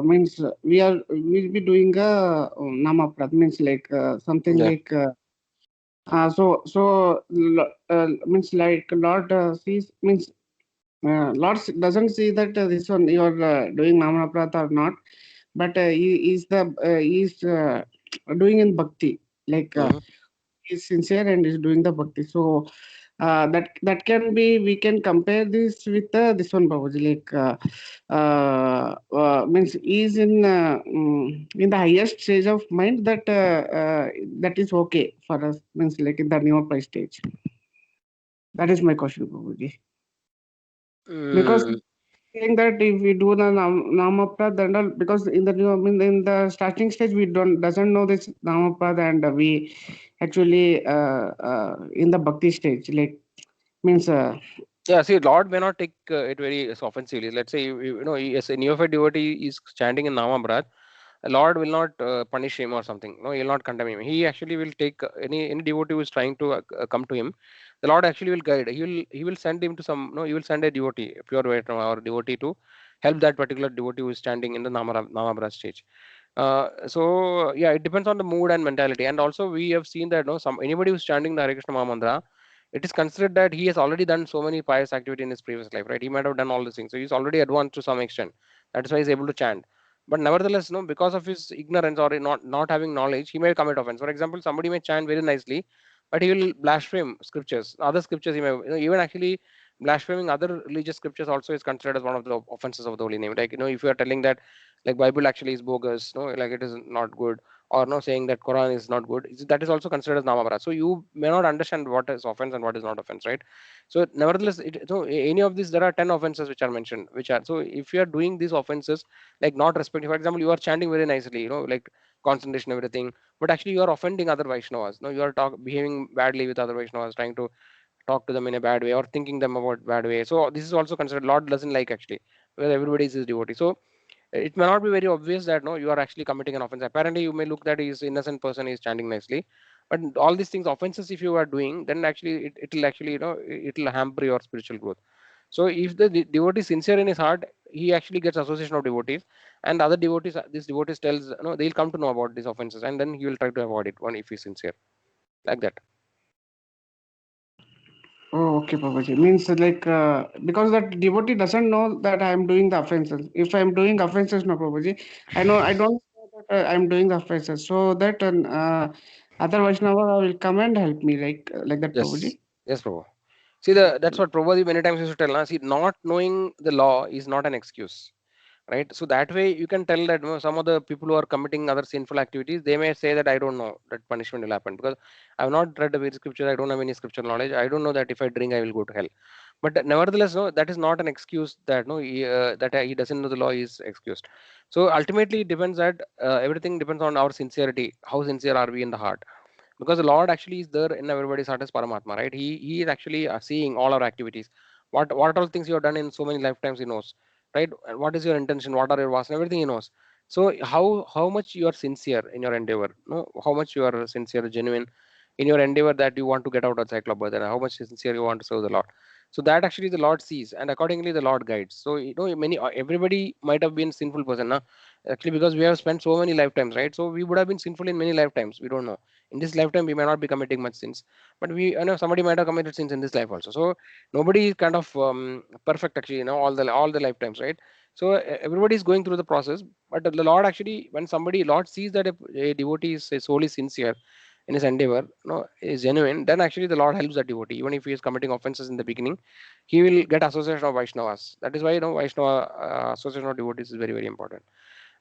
F: means we'll be doing a namaprad, means like something
A: Yeah.
F: like means like Lord sees, means Lord doesn't see that this one you are doing namaprad or not, but he is doing in bhakti, like
A: Mhm.
F: is sincere and is doing the bhakti. So that can be, we can compare this with this one, Babaji. Like means is in the highest stage of mind, that is okay for us. Means like in the neophyte stage. That is my question, Babaji. Because
A: Mm,
F: saying that if we do the namaprad, then all, because in the I mean, in the starting stage we doesn't know this namaprad, and we actually in the bhakti stage, like means
A: yeah, see, Lord may not take it very offensively. Let's say, yes, a neophyte devotee is chanting in Namamrad, Lord will not punish him or something. No, he will not condemn him. He actually will take any devotee who is trying to come to him. The Lord actually will guide. He will send him to some. No, he will send a devotee, a pure Vaishnava or devotee to help that particular devotee who is standing in the Namamrad stage. So yeah, it depends on the mood and mentality. And also we have seen that no, some anybody who's chanting the Hare Krishna Mahamantra, it is considered that he has already done so many pious activity in his previous life, right? He might have done all these things, so he's already advanced to some extent. That's why he's able to chant. But nevertheless, no, because of his ignorance or not having knowledge, he may commit offense. For example, somebody may chant very nicely, but he will blaspheme scriptures, other scriptures. He may, even actually blaspheming other religious scriptures also is considered as one of the offenses of the holy name. Like, if you are telling that like Bible actually is bogus, no, like it is not good, or no, saying that Quran is not good, that is also considered as namapara. So you may not understand what is offense and what is not offense, right? So nevertheless, so any of these, there are 10 offenses which are mentioned, which are, so if you are doing these offenses, like not respecting, for example, you are chanting very nicely, like concentration, everything, but actually you are offending other Vaishnavas. No, you are behaving badly with other Vaishnavas, trying to talk to them in a bad way or thinking them about bad way. So this is also considered, Lord doesn't like actually, where everybody is his devotee. So it may not be very obvious that no, you are actually committing an offense. Apparently you may look that he is innocent person, he is chanting nicely, but all these things, offenses, if you are doing, then actually it will actually, it will hamper your spiritual growth. So if the devotee is sincere in his heart, he actually gets association of devotees, and other devotees, these devotees tells, they'll come to know about these offenses, and then he will try to avoid it one if he's sincere, like that.
F: oh, okay, Babaji. Means like because that devotee doesn't know that I am doing the offenses. If I am doing offenses, no, Babaji, I don't know that I am doing the offenses. So that other Vaishnava will come and help me, like that,
A: Yes,
F: Babaji.
A: yes, Prabhu. See, that's what Prabhupada many times used to tell. See, not knowing the law is not an excuse, right? So that way you can tell that some of the people who are committing other sinful activities, they may say that I don't know that punishment will happen because I have not read the very scripture, I don't have any scriptural knowledge, I don't know that if I drink I will go to hell. But nevertheless, no, that is not an excuse that no, he doesn't know the law is excused. So ultimately, it depends that everything depends on our sincerity. How sincere are we in the heart? Because the Lord actually is there in everybody's heart as Paramatma, right? He is actually seeing all our activities. What all things you have done in so many lifetimes, He knows, right? And what is your intention? What are your wasna? Everything He knows. So how much you are sincere in your endeavor? No, how much you are sincere, genuine in your endeavor that you want to get out of cycle of birth, and how much sincere you want to serve the Lord. So that actually the Lord sees, and accordingly the Lord guides. So many everybody might have been sinful person, na? Actually, because we have spent so many lifetimes, right? So we would have been sinful in many lifetimes. We don't know. In this lifetime, we may not be committing much sins, but we, somebody might have committed sins in this life also. So nobody is kind of perfect actually, all the lifetimes, right? So everybody is going through the process, but the Lord actually, when somebody Lord sees that a devotee is solely sincere in his endeavor, is genuine, then actually the Lord helps that devotee. Even if he is committing offenses in the beginning, he will get association of Vaishnavas. That is why Vaishnava association of devotees is very very important.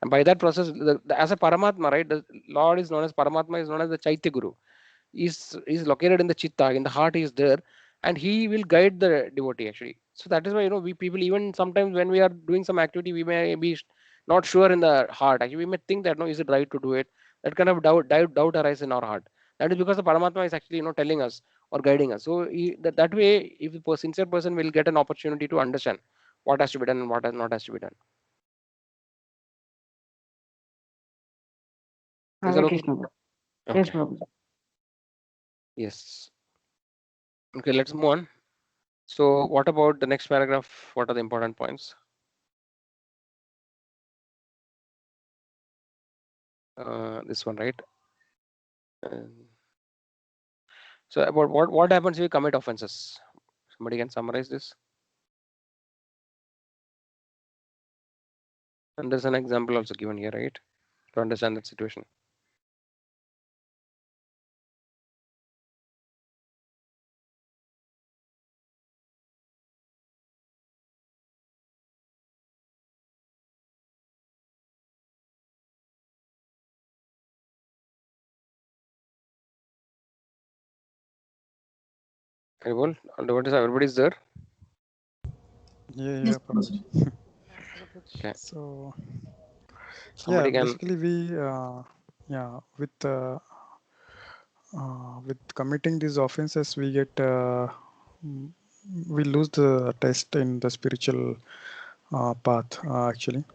A: And by that process, as a Paramatma, right, the Lord is known as Paramatma, is known as the Chaitya Guru. Is located in the Chitta, in the heart he is there, and he will guide the devotee actually. So that is why we people, even sometimes when we are doing some activity, we may be not sure in the heart. Actually, we may think that no, is it right to do it? That kind of doubt arises in our heart. That is because the Paramatma is actually telling us or guiding us. So that way, if the sincere person will get an opportunity to understand what has to be done and what has not has to be done. Is that
F: Hare
A: okay?
F: Krishna. Yes,
A: Okay.
F: Prabhuji.
A: Yes. Okay, let's move on. So what about the next paragraph? What are the important points? This one, right? So about what happens if you commit offenses? Somebody can summarize this. And there's an example also given here, right? To understand that situation. Everybody's there?
E: Yeah,
C: Yes,
E: Prabhuji.
A: Okay.
E: So
A: Somebody can.
E: basically we with committing these offenses we get mm, we lose the test in the spiritual path actually.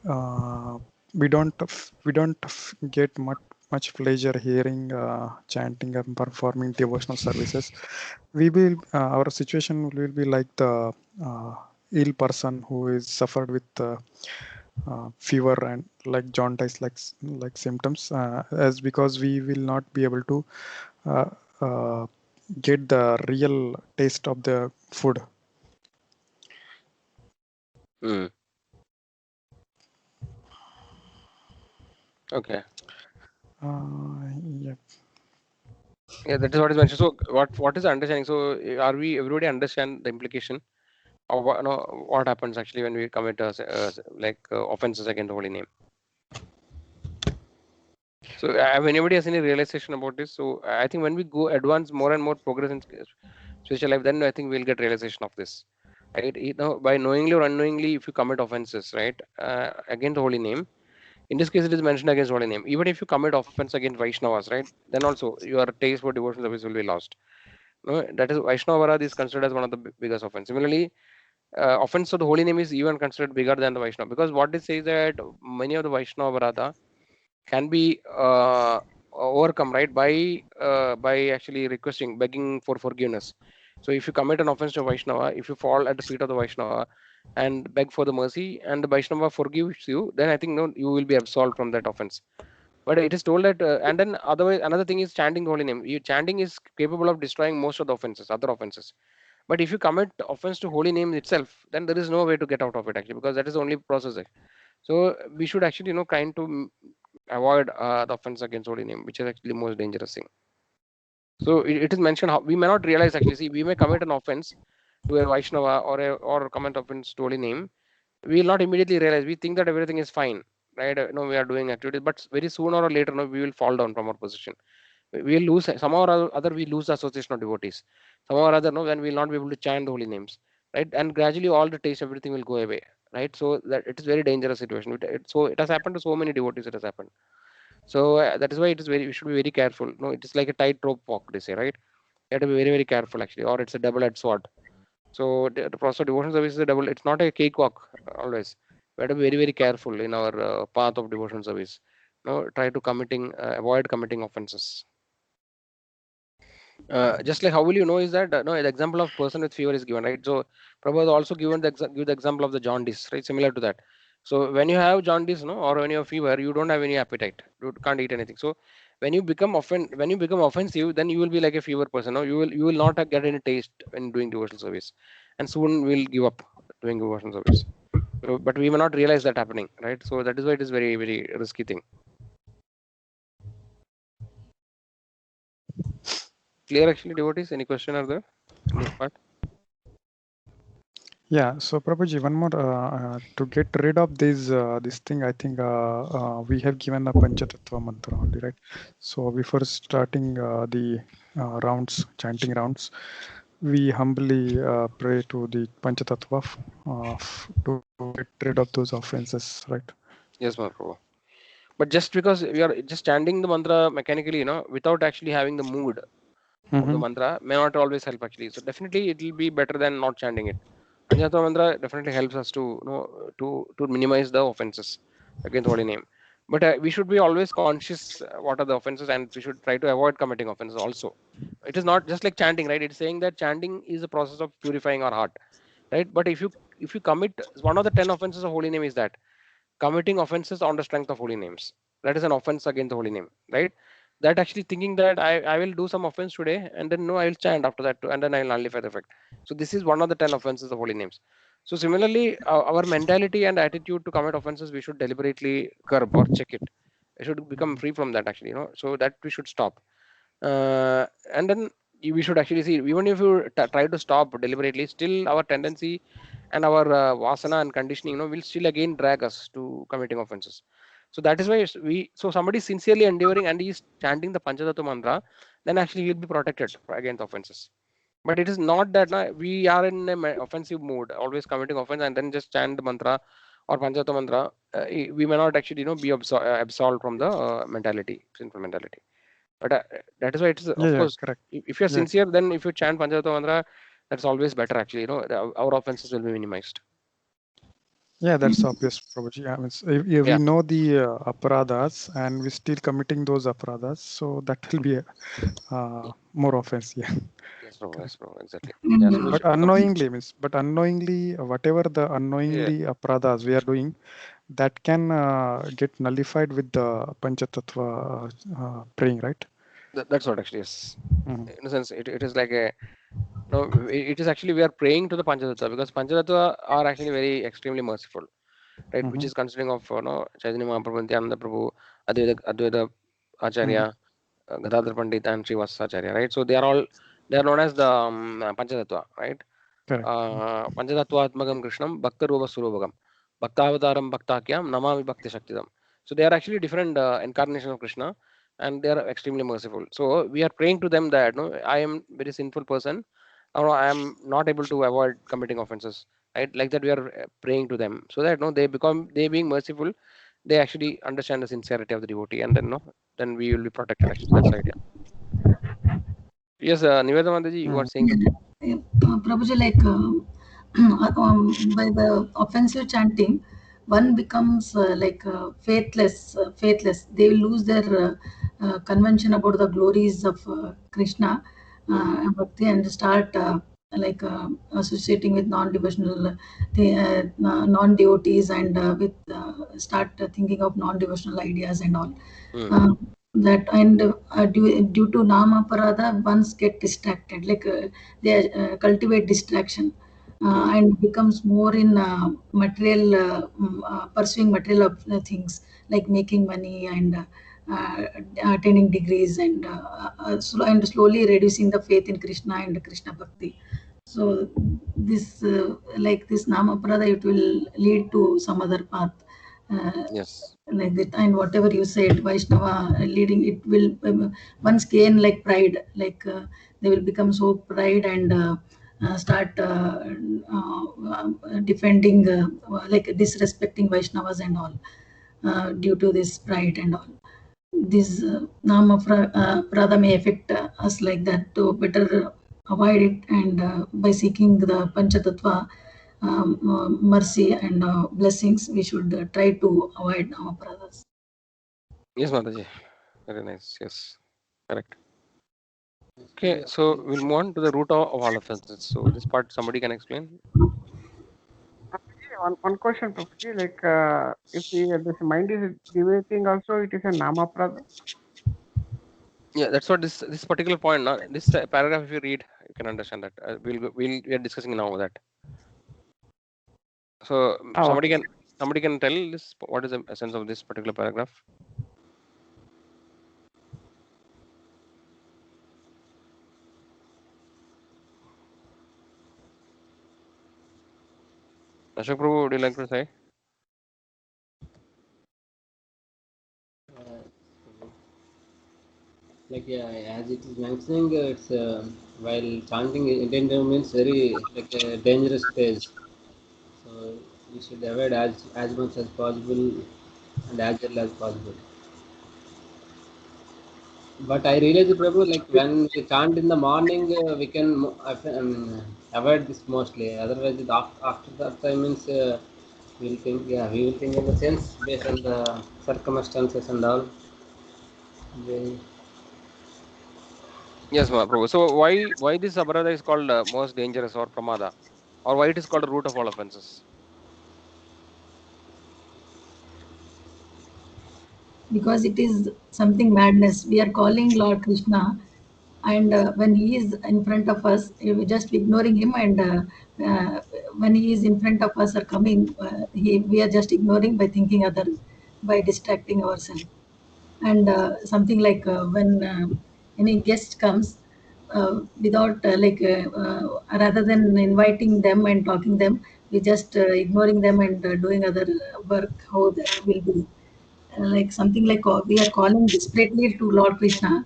E: uh, we don't get much pleasure hearing chanting and performing devotional services. We will our situation will be like the ill person who is suffered with fever and like jaundice like symptoms, as because we will not be able to uh, uh, get the real taste of the food.
A: Okay.
E: Yeah.
A: Yeah, that is what is mentioned. So what is the understanding? So are we everybody understand the implication of what, what happens actually when we commit offenses against the holy name? So have anybody has any realization about this? So I think when we go advance more and more progress in spiritual life, then I think we'll get realization of this. Right? By knowingly or unknowingly, if you commit offenses, right, against the holy name, in this case it is mentioned against holy name. Even if you commit offense against Vaishnavas, right, then also your taste for devotional service will be lost. No, that is Vaishnava is considered as one of the biggest offense. Similarly, offense to the holy name is even considered bigger than the Vaishnava, because what they say is that many of the Vaishnava Varada can be overcome, right, by actually requesting, begging for forgiveness. So if you commit an offense to Vaishnava, if you fall at the feet of the Vaishnava and beg for the mercy, and the Vaishnava forgives you, then I think no, you will be absolved from that offense. But it is told that, and then otherwise, another thing is chanting the holy name. Chanting is capable of destroying most of the offenses, other offenses. But if you commit offense to holy name itself, then there is no way to get out of it actually, because that is the only process. So we should actually, kind to avoid the offense against holy name, which is actually the most dangerous thing. So it is mentioned how we may not realize actually. See, we may commit an offense to a Vaishnava or commit offense to holy name. We will not immediately realize. We think that everything is fine, right? We are doing activities, but very sooner or later, we will fall down from our position. We will lose somehow or other. We lose the association of devotees. Somehow or other, then we will not be able to chant the holy names, right? And gradually, all the taste, everything will go away, right? So that it is very dangerous situation. So it has happened to so many devotees. It has happened. So that is why it is we should be very careful. No, it is like a tightrope walk, they say, right? You have to be very, very careful actually, or it's a double-edged sword. So the process of devotional service is a double. It's not a cakewalk always. We have to be very, very careful in our path of devotional service. Try to avoid committing offenses. Just like how will you know is that the example of person with fever is given, right? So Prabhupada also give the example of the jaundice, right? Similar to that. So when you have jaundice, or when you have fever, you don't have any appetite. You can't eat anything. So when you become offensive, then you will be like a fever person. No, you will not get any taste when doing devotional service, and soon will give up doing devotional service. So, but we may not realize that happening, right? So that is why it is very, very risky thing. Clear actually, devotees? Any question are there in this part?
E: Yeah, so Prabhuji, one more to get rid of this thing. I think we have given a Panchatattva mantra only, right? So before starting the chanting rounds, we humbly pray to the Panchatattva to get rid of those offenses, right?
A: Yes, Mahaprabhu. But just because we are just chanting the mantra mechanically, without actually having the mood of the mantra, may not always help actually. So definitely it will be better than not chanting it. Panchatattva mantra definitely helps us to minimize the offenses against holy name. But we should be always conscious what are the offenses, and we should try to avoid committing offenses also. It is not just like chanting, right? It's saying that chanting is a process of purifying our heart, right? But if you commit one of the 10 offenses of holy name is that committing offenses on the strength of holy names, that is an offense against the holy name, right? That actually thinking that I will do some offense today and then no, I will chant after that too, and then I will nullify the effect. So this is one of the 10 offenses of holy names. So similarly, our mentality and attitude to commit offenses, we should deliberately curb or check it. It should become free from that actually, so that we should stop. And then we should actually see, even if you try to stop deliberately, still our tendency and our vasana and conditioning, will still again drag us to committing offenses. So that is why so somebody sincerely endeavoring and he is chanting the Panchatattva mantra, then actually he will be protected against offenses. But it is not that we are in an offensive mood, always committing offense and then just chant the mantra or Panchatattva mantra. We may not actually, be absolved from the mentality, sinful mentality. But that is why it is, of course,
E: correct.
A: if you're
E: Yeah.
A: sincere, then if you chant Panchatattva mantra, that's always better actually. Our offenses will be minimized.
E: Yeah, that's obvious, Prabhuji. I mean, if we know the aparadhas and we're still committing those aparadhas, so that will be more offense. Yeah.
A: Yes, Prabhu. Yes, Prabhu. Exactly.
C: And,
A: Yeah, so we
E: But
A: should
E: unknowingly, whatever the unknowingly aparadhas we are doing, that can get nullified with the Panchatattva praying, right?
A: that's what actually is.
E: Mhm.
A: In a sense, it is like a it is actually we are praying to the Panchatattva, because Panchatattva are actually very extremely merciful, right? Which is considering of Chaitanya Mahaprabhu, Nityananda Prabhu, Advaita Acharya, Gadadhar Pandit, and Srivas Acharya, right? So they are known as the Panchatattva, right?
E: Correct.
A: Panchatattvaatmakam Krishnam Bhakta Rupa Surubhagam Bhaktavataram Bhaktakyam Namami Bhakti Shaktidam. So they are actually different incarnations of Krishna, and they are extremely merciful. So we are praying to them that I am very sinful person, or I am not able to avoid committing offenses, right? Like that we are praying to them so that they being merciful, they actually understand the sincerity of the devotee, and then then we will be protected actually. That's the idea. Yes, Niveda Mataji, you are saying something.
C: Prabhuji, like by the offensive chanting, one becomes faithless. Faithless. They will lose their convention about the glories of Krishna and Bhakti, and start associating with non-devotional, non-devotees, and with start thinking of non-devotional ideas and all. That and due to nama parada, ones get distracted, like they cultivate distraction and becomes more in pursuing material things, like making money and attaining degrees, and and slowly reducing the faith in Krishna and Krishna bhakti. So this like this nama parada, it will lead to some other path.
A: Yes.
C: Like that, and whatever you said, Vaishnava leading, it will once gain like pride, like they will become so pride and start defending, like disrespecting Vaishnavas and all, due to this pride and all. This nama prada may affect us like that. To better avoid it, and by seeking the Panchatattva mercy and blessings, we should try to avoid nama pradas.
A: Yes, Mataji. Very nice. Yes. Correct. Okay, so we'll move on to the root of all offenses. So this part somebody can explain.
F: One question, Prabhuji, like if this mind is deviating also, it is a nama prada.
A: Yeah, that's what this particular point. This paragraph, if you read, you can understand that. We are discussing now that. So somebody can tell this. What is the essence of this particular paragraph? Ashok Prabhu, would you like to say?
D: Like as it is mentioning, it's while chanting intention means very like a dangerous phase. So we should avoid as much as possible and as little as possible. But I realize, Prabhu, like when we chant in the morning, we can avoid this mostly. Otherwise, after that time means We'll think, yeah, we will think in the sense based on the circumstances and all. Then,
A: Yes, Mahaprabhu. So why this aparadha is called most dangerous or pramada, or why it is called the root of all offenses?
C: Because it is something madness. We are calling Lord Krishna, and when he is in front of us, we just ignoring him, and when he is in front of us or coming, we are just ignoring by thinking other, by distracting ourselves. And something like when any guest comes, without rather than inviting them and talking them, we just ignoring them and doing other work how that will be. Like something like we are calling desperately to Lord Krishna.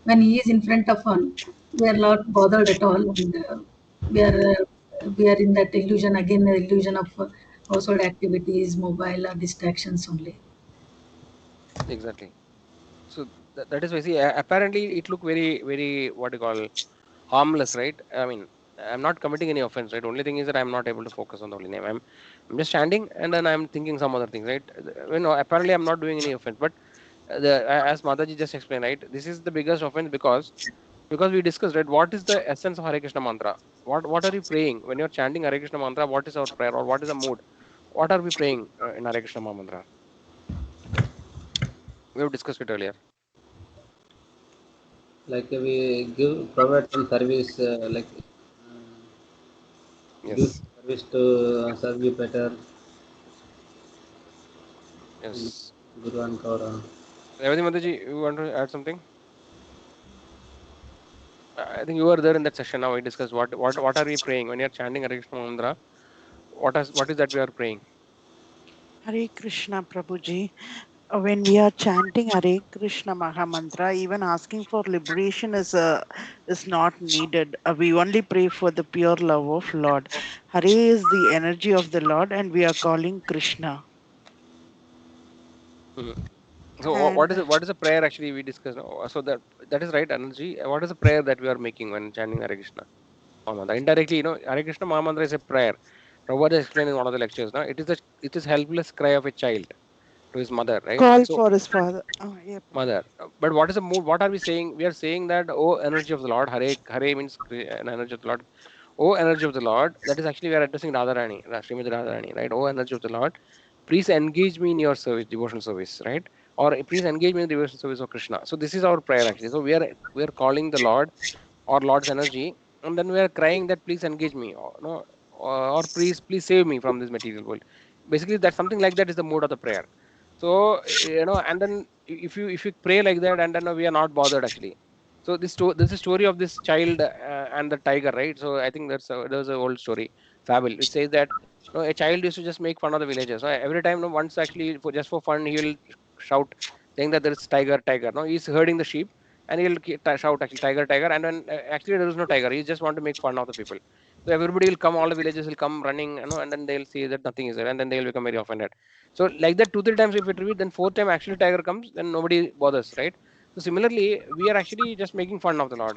C: When he is in front of us, we are not bothered at all, and we are in that illusion again, the illusion of household activities, mobile or distractions only.
A: Exactly. So that is why, see, apparently it look very what you call harmless, right? I mean, I'm not committing any offense, right? Only thing is that I'm not able to focus on the holy name. I'm just standing and then I'm thinking some other things, right? Apparently I'm not doing any offense, but as Mataji just explained, right? This is the biggest offense because we discussed, right? What is the essence of Hare Krishna mantra? What are you praying when you're chanting Hare Krishna mantra? What is our prayer or what is the mood? What are we praying in Hare Krishna mantra? We have discussed it earlier.
D: like we provide some service, give
A: Yes.
D: service to serve you better,
A: Yes.
D: Guru and Kaura.
A: Revati Mataji, you want to add something? I think you were there in that session. Now we discussed what are we praying when you're chanting Hare Krishna mantra? What is that we are praying?
B: Hare Krishna Prabhuji. When we are chanting Hare Krishna Maha Mantra, even asking for liberation is not needed. We only pray for the pure love of Lord. Hare is the energy of the Lord, and we are calling Krishna.
A: Mhm. So what is
B: And
A: it? What is the prayer actually we discussed? So that is right energy. What is the prayer that we are making when chanting Hare Krishna Mahamantra? Indirectly, Hare Krishna Mahamantra is a prayer. Prabhupada explained in one of the lectures. Now it is helpless cry of a child to his mother, right?
B: call
A: So
B: for his father. Oh, yeah,
A: mother. But what is the mood? What are we saying? We are saying that oh energy of the Lord. Hare means an energy of the Lord. Oh energy of the Lord. That is actually we are addressing Radharani, Srimati Radharani, right? Oh energy of the Lord. Please engage me in your service, devotional service, right? Or please engage me in the devotional service of Krishna. So this is our prayer actually. So we are calling the Lord or Lord's energy, and then we are crying that please engage me, or no, or please save me from this material world. Basically, that something like that is the mood of the prayer. So and then if you pray like that, and then we are not bothered actually. So this is story of this child and the tiger, right? So I think there's an old story fable which says that a child used to just make fun of the villagers. So every time, once actually just for fun, he will shout saying that there is tiger. No, he's herding the sheep and he'll shout actually tiger tiger, and when actually there is no tiger, he just want to make fun of the people. So everybody will come, all the villagers will come running, and then they'll see that nothing is there, and then they'll become very offended. So like that 2 3 times if it repeat, then fourth time actually tiger comes, then nobody bothers, right? So similarly we are actually just making fun of the Lord,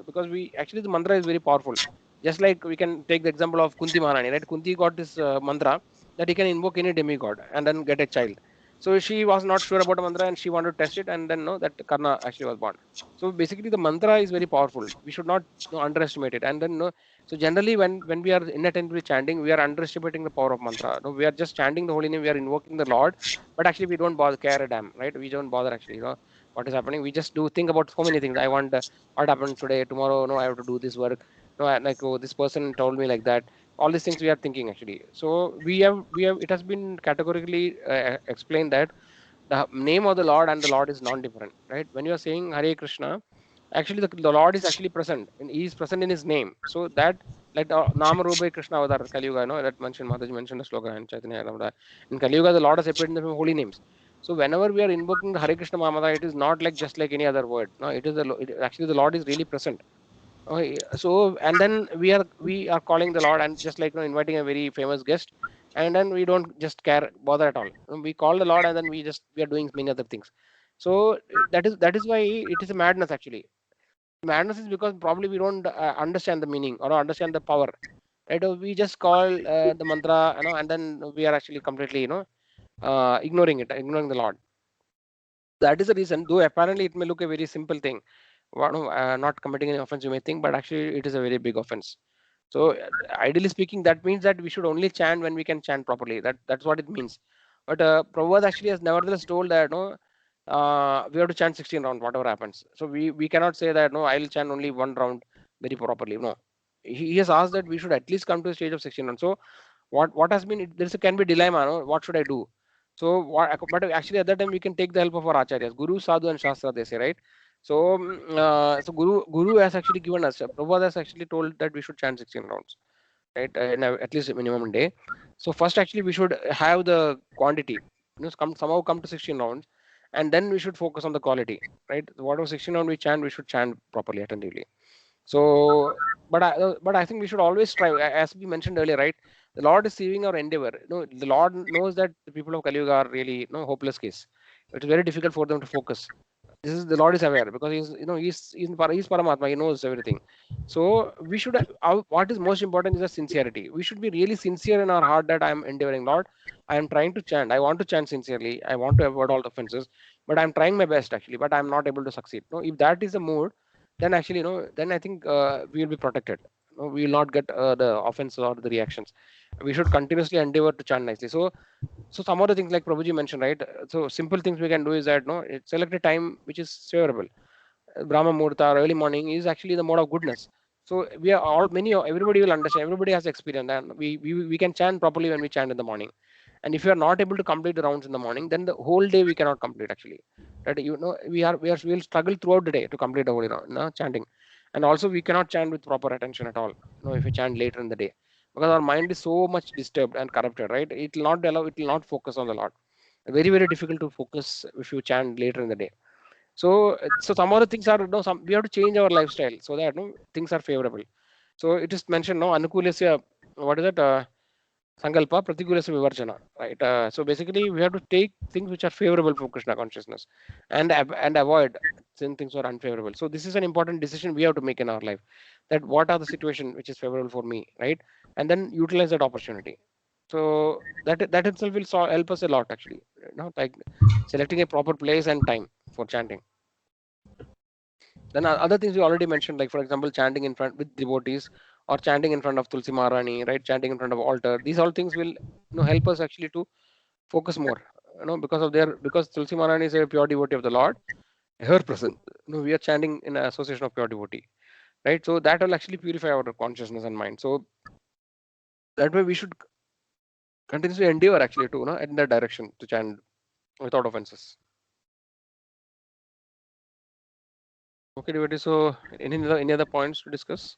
A: because we actually the mantra is very powerful. Just like we can take the example of Kunti Maharani, right? Kunti got this mantra that he can invoke any demigod and then get a child. So she was not sure about the mantra and she wanted to test it, and then know that Karna actually was born. So basically the mantra is very powerful. We should not underestimate it. And then so generally when we are inattentively chanting, we are underestimating the power of mantra. No, we are just chanting the holy name, we are invoking the Lord, but actually we don't bother care a damn, right? We don't bother actually, what is happening. We just do think about so many things. I want what happened today, tomorrow, no, I have to do this work. No, like, oh, this person told me like that. All these things we are thinking actually. So we have it has been categorically explained that the name of the Lord and the Lord is non-different, right? When you are saying Hare Krishna, actually the Lord is actually present, and He is present in His name. So that, like Nama Rupa Krishna Avatar Kali Yuga, that mentioned Mataji mentioned the sloka and Chaitanya Ramada. In Kali Yuga, the Lord has appeared in the holy names. So whenever we are invoking the Hare Krishna Mahamata, it is not like just like any other word. No, it is actually the Lord is really present. Okay, so and then we are calling the Lord and just like inviting a very famous guest, and then we don't just care bother at all. We call the Lord and then we are doing many other things. So that is why it is a madness actually. Madness is because probably we don't understand the meaning or understand the power. right? We just call the mantra, and then we are actually completely, ignoring the Lord. That is the reason, though apparently it may look a very simple thing, not committing any offense, you may think, but actually it is a very big offense. So ideally speaking, that means that we should only chant when we can chant properly. That's what it means. But Prabhupada actually has nevertheless told that we have to chant 16 rounds, whatever happens. So we cannot say that no, I'll chant only one round very properly. No, he has asked that we should at least come to a stage of 16 rounds. So what has been, can be dilemma. No? What should I do? So but actually at that time we can take the help of our acharyas, Guru, Sadhu, and Shastra. They say, right? So so Guru has actually given us. Prabhupada has actually told that we should chant 16 rounds, right? At least a minimum day. So first, actually, we should have the quantity. Somehow come to 16 rounds, and then we should focus on the quality, right? Whatever 16 round we chant, we should chant properly, attentively. So, but I think we should always try, as we mentioned earlier, right? The Lord is seeing our endeavor. The Lord knows that the people of Kali Yuga are really hopeless case. It's very difficult for them to focus. This is, the Lord is aware, because he's Paramatma. He knows everything. So we should. What is most important is the sincerity. We should be really sincere in our heart that I am endeavoring, Lord. I am trying to chant. I want to chant sincerely. I want to avoid all the offenses, but I'm trying my best actually. But I'm not able to succeed. No, if that is the mood, then actually then I think we will be protected. We will not get the offense or the reactions. We should continuously endeavor to chant nicely. So some other things like Prabhuji mentioned, right? So simple things we can do is that select a time which is favorable. Brahma Muhurta or early morning is actually the mode of goodness. So we are all everybody will understand. Everybody has experience, and we can chant properly when we chant in the morning. And if you are not able to complete the rounds in the morning, then the whole day we cannot complete actually. Right? We will struggle throughout the day to complete the whole chanting. And also we cannot chant with proper attention at all. If you chant later in the day, because our mind is so much disturbed and corrupted, right? It will not allow. It will not focus on the Lord. Very very difficult to focus if you chant later in the day. So some other things are some we have to change our lifestyle so that things are favorable. So it is mentioned anukulasya, what is that, sankalpa pratikulasya vivarjana, right? So basically we have to take things which are favorable for Krishna consciousness, and avoid things are unfavorable. So this is an important decision we have to make in our life, that what are the situation which is favorable for me, right? And then utilize that opportunity. So that itself will help us a lot actually, like selecting a proper place and time for chanting. Then other things we already mentioned, like for example, chanting in front with devotees, or chanting in front of Tulsi Maharani, right? Chanting in front of altar. These all things will help us actually to focus more. Because Tulsi Maharani is a pure devotee of the Lord. Her presence. We are chanting in association of pure devotee, right? So that will actually purify our consciousness and mind. So that way we should continuously endeavor actually to in that direction to chant without offenses. Okay, devotees. So any other points to discuss?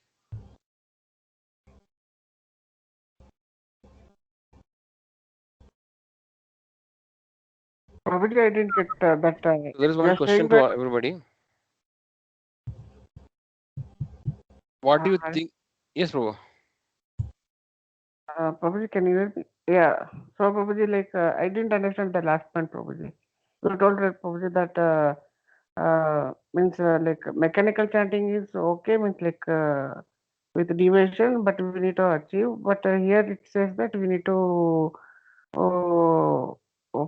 F: Probably I didn't get that.
A: So there is
F: you
A: one
F: are saying
A: question to
F: that,
A: everybody. What do you think? Yes, Prabhu.
F: Prabhuji, can you hear me? Yeah. So Prabhuji, like I didn't understand the last point, Prabhuji. You told that Prabhuji that means like mechanical chanting is okay, means like with deviation, but we need to achieve. But here it says that we need to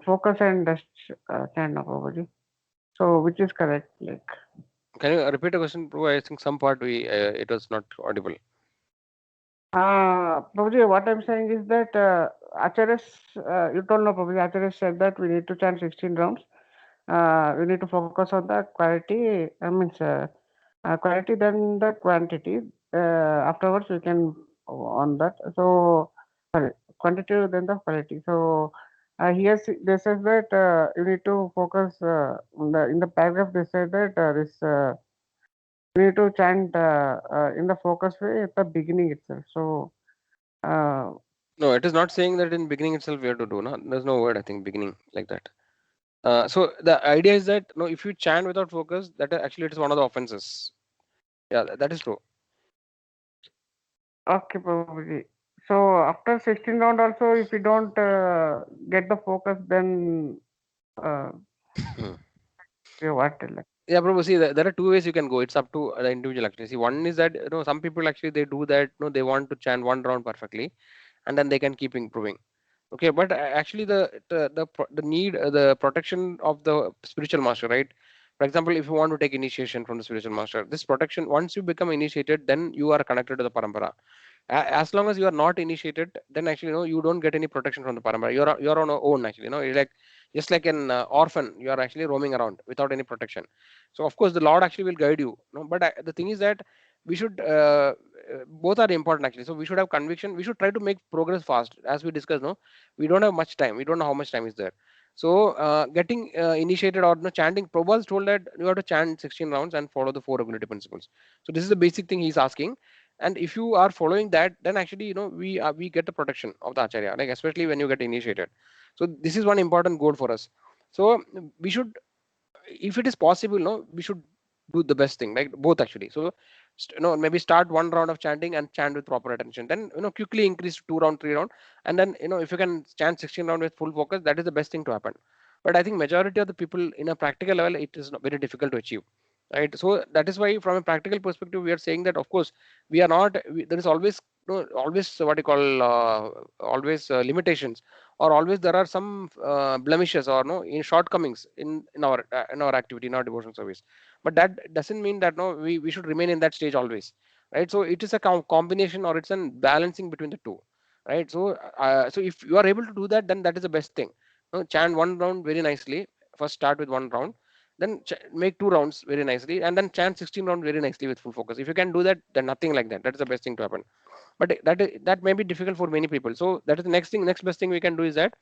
F: focus and chant, no, Prabhuji. So which is correct? Like.
A: Can you repeat the question, Prabhu? I think some part it was not audible.
F: Prabhuji, what I'm saying is that Acharyas, you told no, Prabhuji, Acharyas said that we need to chant 16 rounds. We need to focus on the quality, quality then the quantity. Afterwards, we can on that. So, sorry, quantity then the quality. So, here they says that you need to focus in the paragraph. They said that we need to chant in the focus way at the beginning itself. So.
A: No, it is not saying that in beginning itself we have to do. No, there's no word, I think, beginning like that. So the idea is that if you chant without focus, that actually it is one of the offenses. Yeah, that is true.
F: Okay, Prabhuji. So after 16 round also, if you don't get the focus, then
A: Hmm.
F: what like?
A: Yeah, Prabhu, see, there are two ways you can go. It's up to the individual actually. See, one is that some people actually they do that. They want to chant one round perfectly, and then they can keep improving. Okay, but actually the need the protection of the spiritual master, right? For example, if you want to take initiation from the spiritual master, this protection, once you become initiated, then you are connected to the parampara. As long as you are not initiated, then actually you don't get any protection from the parampara. You're on your own actually. You're like just like an orphan. You are actually roaming around without any protection. So of course the Lord actually will guide you. But the thing is that we should both are important actually. So we should have conviction. We should try to make progress fast, as we discussed. No, we don't have much time. We don't know how much time is there. So getting initiated or chanting, Prabhupada is told that you have to chant 16 rounds and follow the four regulative principles. So this is the basic thing he's asking. And if you are following that, then actually we get the protection of the acharya, like especially when you get initiated. So this is one important goal for us. So we should, if it is possible, we should do the best thing, like both actually. So maybe start one round of chanting and chant with proper attention, then quickly increase to 2 round 3 round, and then if you can chant 16 round with full focus, that is the best thing to happen. But I think majority of the people in a practical level, it is very difficult to achieve, right? So that is why from a practical perspective we are saying that of course we are not there is always always what you call always limitations, or always there are some blemishes or no in shortcomings in our activity, in our devotion service. But that doesn't mean that we should remain in that stage always, right? So it is a combination, or it's a balancing between the two, right? So so if you are able to do that, then that is the best thing. Chant one round very nicely. First start with one round, then make 2 rounds very nicely, and then chant 16 rounds very nicely with full focus. If you can do that, then nothing like that, that is the best thing to happen. But that may be difficult for many people. So that is the next best thing we can do, is that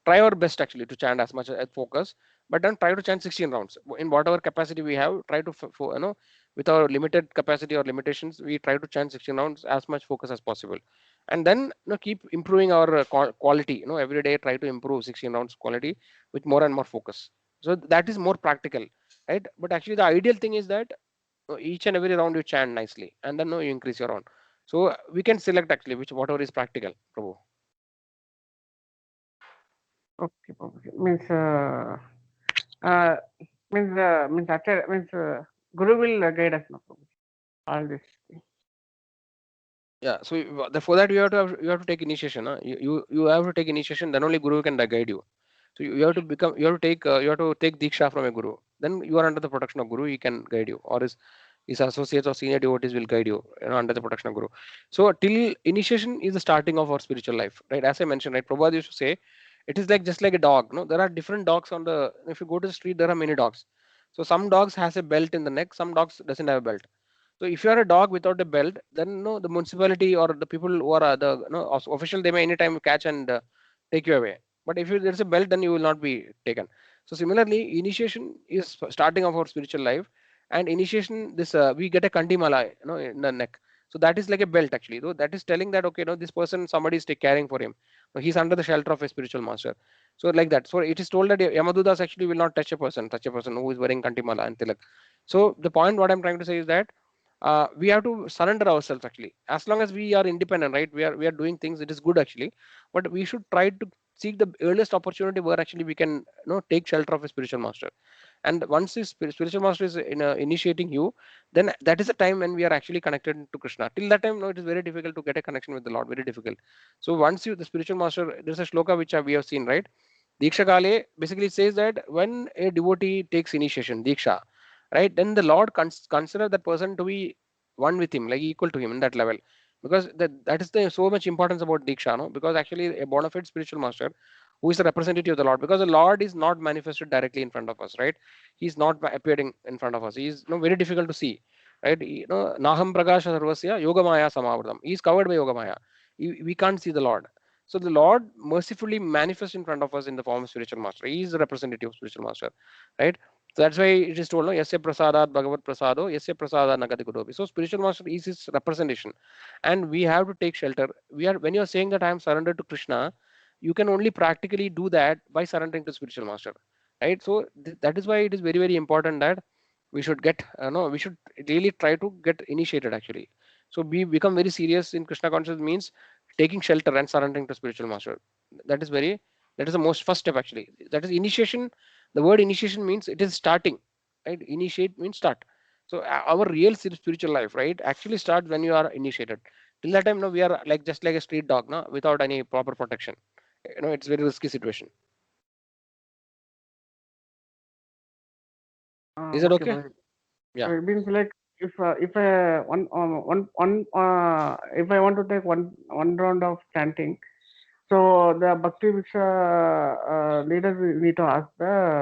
A: try our best actually to chant as much as focus, but then try to chant 16 rounds in whatever capacity we have. Try to with our limited capacity or limitations, we try to chant 16 rounds as much focus as possible, and then keep improving our quality. Every day try to improve 16 rounds quality with more and more focus. So that is more practical, right? But actually the ideal thing is that each and every round you chant nicely, and then you increase your round. So we can select actually which whatever is practical, Prabhu.
F: Okay, okay. Uh, means Guru will guide us, no problem. All this.
A: Yeah, so for that you have to take initiation. You have to take initiation, then only Guru can guide you. So you have to become, you have to take diksha from a Guru. Then you are under the protection of Guru. He can guide you, or his associates or senior devotees will guide you, under the protection of Guru. So till initiation is the starting of our spiritual life, right? As I mentioned, right, Prabhupada used to say, it is like just like a dog. No, there are different dogs on the. If you go to the street, there are many dogs. So some dogs has a belt in the neck, some dogs doesn't have a belt. So if you are a dog without a belt, then no, the municipality or the people who are the official, they may anytime catch and take you away. But if there's a belt, then you will not be taken. So similarly, initiation is starting of our spiritual life, and initiation this we get a kandimala, in the neck. So that is like a belt actually. So that is telling that okay, this person, somebody is caring for him. So he's under the shelter of a spiritual master. So like that. So it is told that Yamadudas actually will not touch a person who is wearing kantimala and tilak. So the point what I'm trying to say is that we have to surrender ourselves actually. As long as we are independent, right, we are doing things, it is good actually. But we should try to seek the earliest opportunity where actually we can take shelter of a spiritual master. And once this spiritual master is initiating you, then that is the time when we are actually connected to Krishna. Till that time, it is very difficult to get a connection with the Lord, very difficult. So once the spiritual master, there's a shloka which we have seen, right? Diksha Kale basically says that when a devotee takes initiation, Diksha, right, then the Lord consider that person to be one with him, like equal to him in that level. Because that is the so much importance about Diksha, no? Because actually a bona fide spiritual master who is the representative of the Lord, because the Lord is not manifested directly in front of us, right? He's not appearing in front of us. He is very difficult to see, right? Naham Pragasha Sarvasya Yogamaya Samavritam. He is covered by Yogamaya. We can't see the Lord. So the Lord mercifully manifests in front of us in the form of spiritual master. He is the representative of spiritual master, right? So that's why it is told, no, Yasya Prasadat Bhagavat Prasado, Yasya Prasada Nagati Kudobi. So spiritual master is his representation, and we have to take shelter. When you are saying that I am surrendered to Krishna, you can only practically do that by surrendering to spiritual master, right? So that is why it is very very important that we should get no, we should really try to get initiated actually. So we become very serious in Krishna consciousness means taking shelter and surrendering to spiritual master. That is very, that is the most first step actually. That is initiation. The word initiation means it is starting, right? Initiate means start. So our real spiritual life, right, actually starts when you are initiated. Till that time, no, we are like just like a street dog, no, without any proper protection. It's very risky situation. Is it okay?
F: Prabhuji.
A: Yeah.
F: So it means like if I if I want to take one round of chanting, so the Bhakti Viksha leader will need to ask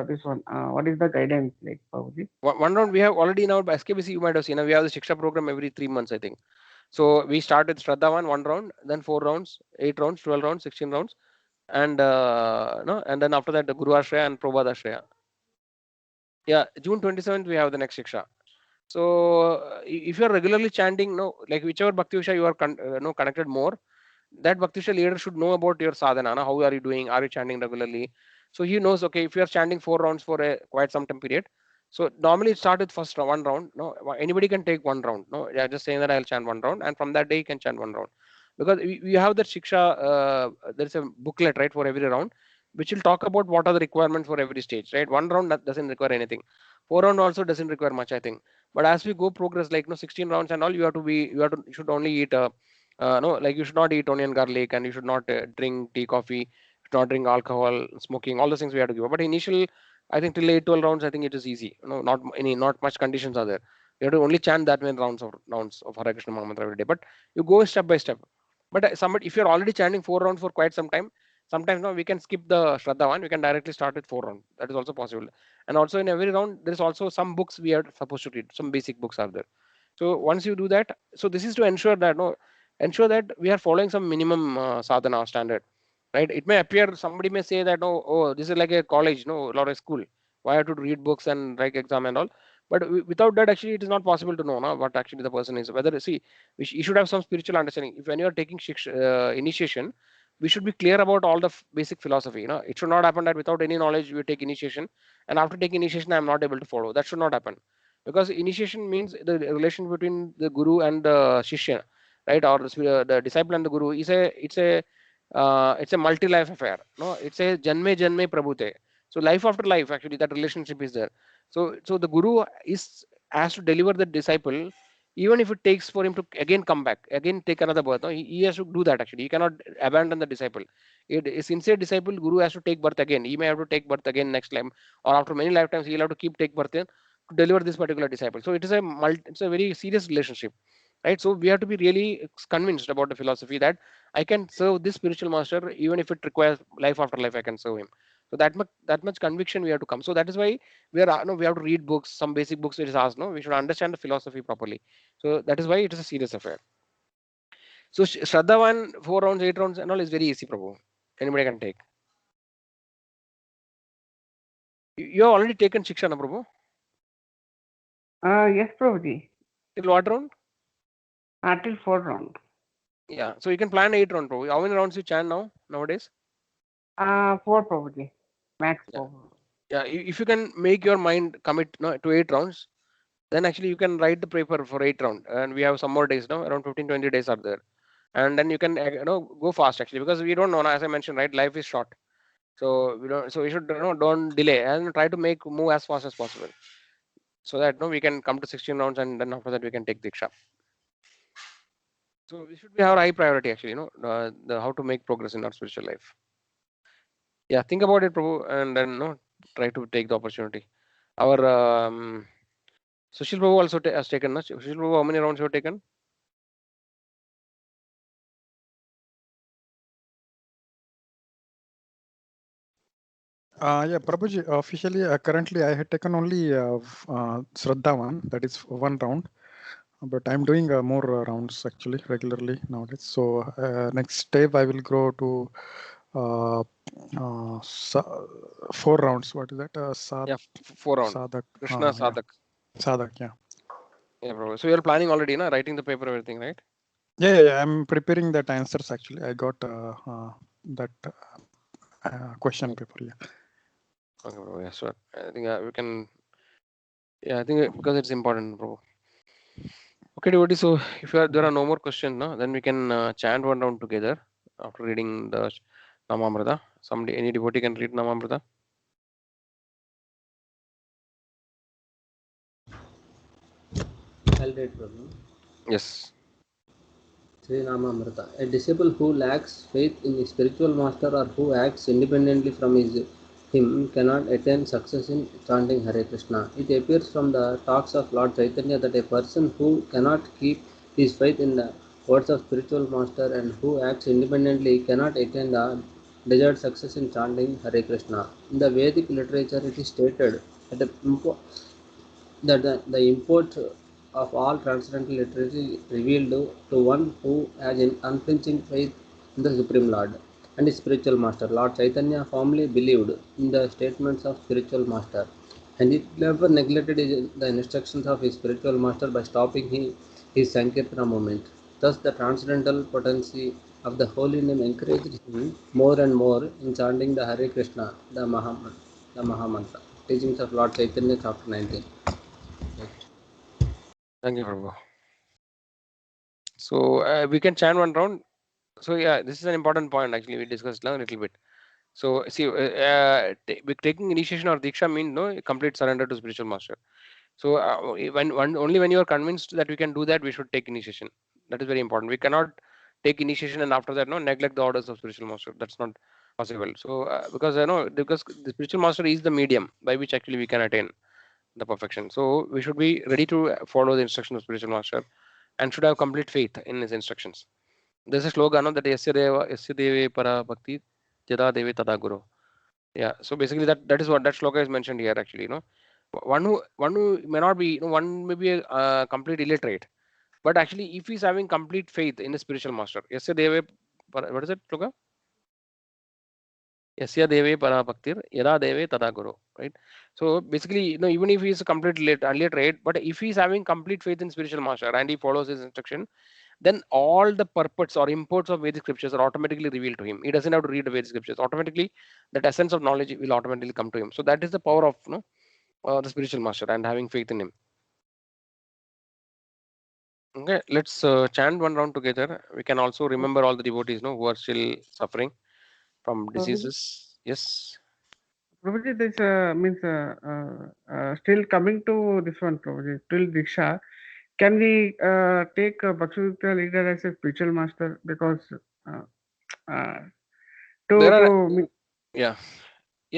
F: this one. What is the guidance like, Prabhuji?
A: One round we have already in our SKBC, you might have seen. We have the Shiksha program every 3 months, I think. So we start with Shraddhavan, 1 round, then 4 rounds, 8 rounds, 12 rounds, 16 rounds, and no, and then after that the Guru Ashraya and Prabhupada Ashraya. Yeah, June 27th we have the next Shiksha. So if you are regularly chanting, no, like whichever Bhakti Visha you are connected more, that Bhakti Visha leader should know about your sadhana. How are you doing? Are you chanting regularly? So he knows, okay, if you are chanting 4 rounds for a quite some time period. So normally it started first 1 round. No, anybody can take 1 round. No, yeah, just saying that I'll chant 1 round, and from that day you can chant 1 round. Because we have that Shiksha, there's a booklet, right, for every round, which will talk about what are the requirements for every stage, right? 1 round doesn't require anything. 4 round also doesn't require much, I think. But as we go progress, like 16 rounds and all, you should only eat no, like you should not eat onion garlic, and you should not drink tea, coffee, should not drink alcohol, smoking, all those things we have to give. But initial, I think till 8, 12 rounds, I think it is easy. Not much conditions are there. You have to only chant that many rounds of Hare Krishna Mahamantra every day. But you go step by step. But somebody, if you're already chanting 4 rounds for quite some time, sometimes now we can skip the Shraddha one. We can directly start with 4 rounds. That is also possible. And also in every round, there is also some books we are supposed to read. Some basic books are there. So once you do that, so this is to ensure that ensure that we are following some minimum sadhana standard, right? It may appear, somebody may say that, oh, this is like a college, no, or a school. Why I have to read books and write exam and all? But without that, actually, it is not possible to know what actually the person is. Whether, see, you should have some spiritual understanding. If when you are taking initiation, we should be clear about all the basic philosophy. It should not happen that without any knowledge we take initiation, and after taking initiation I am not able to follow. That should not happen, because initiation means the relation between the guru and the shishya, right, or the disciple and the guru is it's a multi-life affair. No, it's a janme janme prabhute. So life after life, actually, that relationship is there. So the guru has to deliver the disciple, even if it takes for him to again come back, again take another birth. No? He has to do that. Actually, he cannot abandon the disciple. A sincere disciple, guru has to take birth again. He may have to take birth again next time, or after many lifetimes he'll have to keep take birth in to deliver this particular disciple. So it's a very serious relationship, right? So we have to be really convinced about the philosophy that I can serve this spiritual master even if it requires life after life. I can serve him. So that much conviction we have to come. So that is why we are no, we have to read books, some basic books. It is asked, no, we should understand the philosophy properly. So that is why it is a serious affair. So Shraddha 1, 4 rounds, 8 rounds, and all is very easy, Prabhu. Anybody can take. You have already taken Shiksha, na, Prabhu?
F: Yes, Prabhuji.
A: Till what round?
F: Till 4 round.
A: Yeah. So you can plan 8 round, Prabhu. How many rounds you chant nowadays?
F: 4, Prabhuji. Max 4.
A: Yeah. If you can make your mind commit to 8 rounds, then actually you can write the paper for 8 round, and we have some more days now, around 15-20 days are there, and then you can go fast, actually, because we don't know, as I mentioned, right, life is short. So we should don't delay and try to move as fast as possible, so that we can come to 16 rounds, and then after that we can take Diksha. So we should be our high priority, actually, the how to make progress in our spiritual life. Yeah, think about it, Prabhu, and then try to take the opportunity. Our Sushil Prabhu also has taken. Sushil Prabhu, how many rounds you have taken?
E: Yeah, Prabhuji, officially, currently I had taken only Shraddha one, that is 1 round. But I'm doing more rounds actually regularly nowadays. So next step I will go to 4 rounds. What is that?
A: Yeah, 4 rounds.
E: Sadak.
A: Krishna Sadak.
E: Yeah. Sadak, yeah.
A: Yeah, bro. So you're planning already, writing the paper, everything, right?
E: Yeah. I'm preparing that answers actually. I got that question paper. Yeah.
A: Okay, bro. Yeah, sure. I think we can. Yeah, I think because it's important, bro. Okay, devotee. So if there are no more questions, then we can chant 1 round together after reading the Namamrita. Any devotee can read Namamrita.
D: read, Prabhu.
A: Yes.
D: Sri Namamrita. A disciple who lacks faith in his spiritual master or who acts independently from him cannot attain success in chanting Hare Krishna. It appears from the talks of Lord Chaitanya that a person who cannot keep his faith in the words of spiritual master and who acts independently cannot attain the desired success in chanting Hare Krishna. In the Vedic literature, it is stated that the import of all transcendental literature revealed to one who has an unflinching faith in the Supreme Lord and his spiritual master. Lord Chaitanya firmly believed in the statements of spiritual master, and he never neglected the instructions of his spiritual master by stopping his Sankirtana movement. Thus, the transcendental potency of the holy name encouraged him more and more in chanting the Hare Krishna, the Mahamantra. Teachings of Lord Chaitanya, chapter 19.
A: Thank you, Prabhu. So we can chant one round. So yeah, this is an important point actually. We discussed a little bit. So see, taking initiation or diksha means no complete surrender to spiritual master. So only when you are convinced that we can do that, we should take initiation. That is very important. We cannot take initiation and after that no neglect the orders of spiritual master. That's not possible. So because because the spiritual master is the medium by which actually we can attain the perfection. So we should be ready to follow the instruction of spiritual master and should have complete faith in his instructions. There's a slogan that yasya deve para bhakti yada deve tada guru. Yeah, so basically that is what that sloka is mentioned here actually. One who may not be, one may be a complete illiterate, but actually if he's having complete faith in the spiritual master, yasya deve what is it sloka? Yasya deve para bhaktir yada deve tada guru, right? So basically, even if he's a complete illiterate, but if he's having complete faith in spiritual master and he follows his instruction, then all the purports or imports of Vedic scriptures are automatically revealed to him. He doesn't have to read the Vedic scriptures. Automatically, that essence of knowledge will automatically come to him. So that is the power of the spiritual master and having faith in him. Okay, let's chant one round together. We can also remember all the devotees, who are still suffering from diseases. Yes.
F: Prabhuji, this means still coming to this one, Prabhuji, till Diksha. Can we take Bhaktivedanta leader as a spiritual master? Because
A: There are
F: to
A: yeah,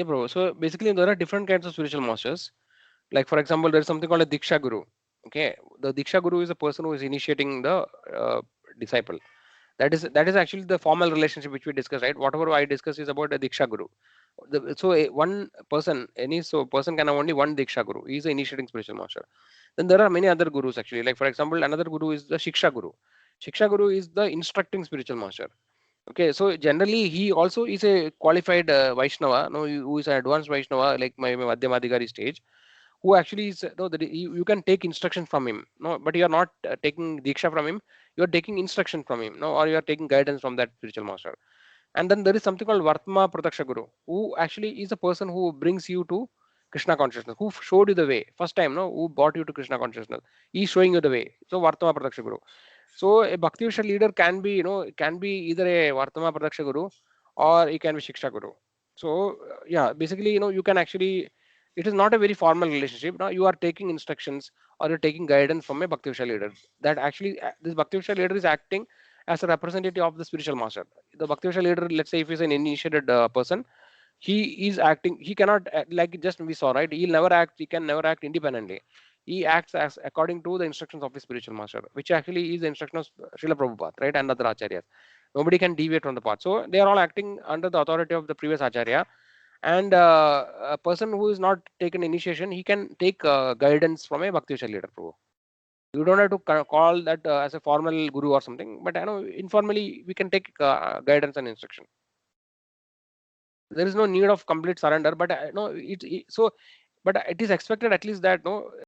A: bro. So basically, there are different kinds of spiritual masters. Like for example, there is something called a Diksha Guru. Okay, the Diksha Guru is a person who is initiating the disciple. That is actually the formal relationship which we discussed, right? Whatever I discuss is about a Diksha Guru. One person, person can have only one Diksha Guru. He is the initiating spiritual master. Then there are many other gurus actually. Like for example, another guru is the Shiksha Guru. Shiksha Guru is the instructing spiritual master. Okay, so generally he also is a qualified Vaishnava, no, who is an advanced Vaishnava, like my Madhyamadhikari stage, who actually is no, that you can take instruction from him, no, but you are not taking diksha from him. You are taking instruction from him, no, or you are taking guidance from that spiritual master. And then there is something called Vartma Prataksha Guru, who actually is a person who brings you to Krishna consciousness, who showed you the way first time, no, who brought you to Krishna consciousness. He is showing you the way. So Vartma Prataksha Guru. So a Bhakti Vishal leader can be, can be either a Vartama Prataksha Guru or he can be Shiksha Guru. So yeah, basically, you can actually, it is not a very formal relationship. Now you are taking instructions or you're taking guidance from a Bhakti Vishal leader. That actually, this Bhakti Vishal leader is acting as a representative of the spiritual master. The Bhakti Vishal leader, let's say if he's an initiated person, he is acting, he cannot like just we saw, right? He can never act independently. He acts as according to the instructions of his spiritual master, which actually is the instruction of Srila Prabhupada, right, and other acharyas. Nobody can deviate from the path. So they are all acting under the authority of the previous acharya. And a person who is not taken initiation, he can take guidance from a Bhakti Vishal leader. Prabhu. You don't have to call that as a formal guru or something, but informally we can take guidance and instruction. There is no need of complete surrender, but no, but it is expected at least that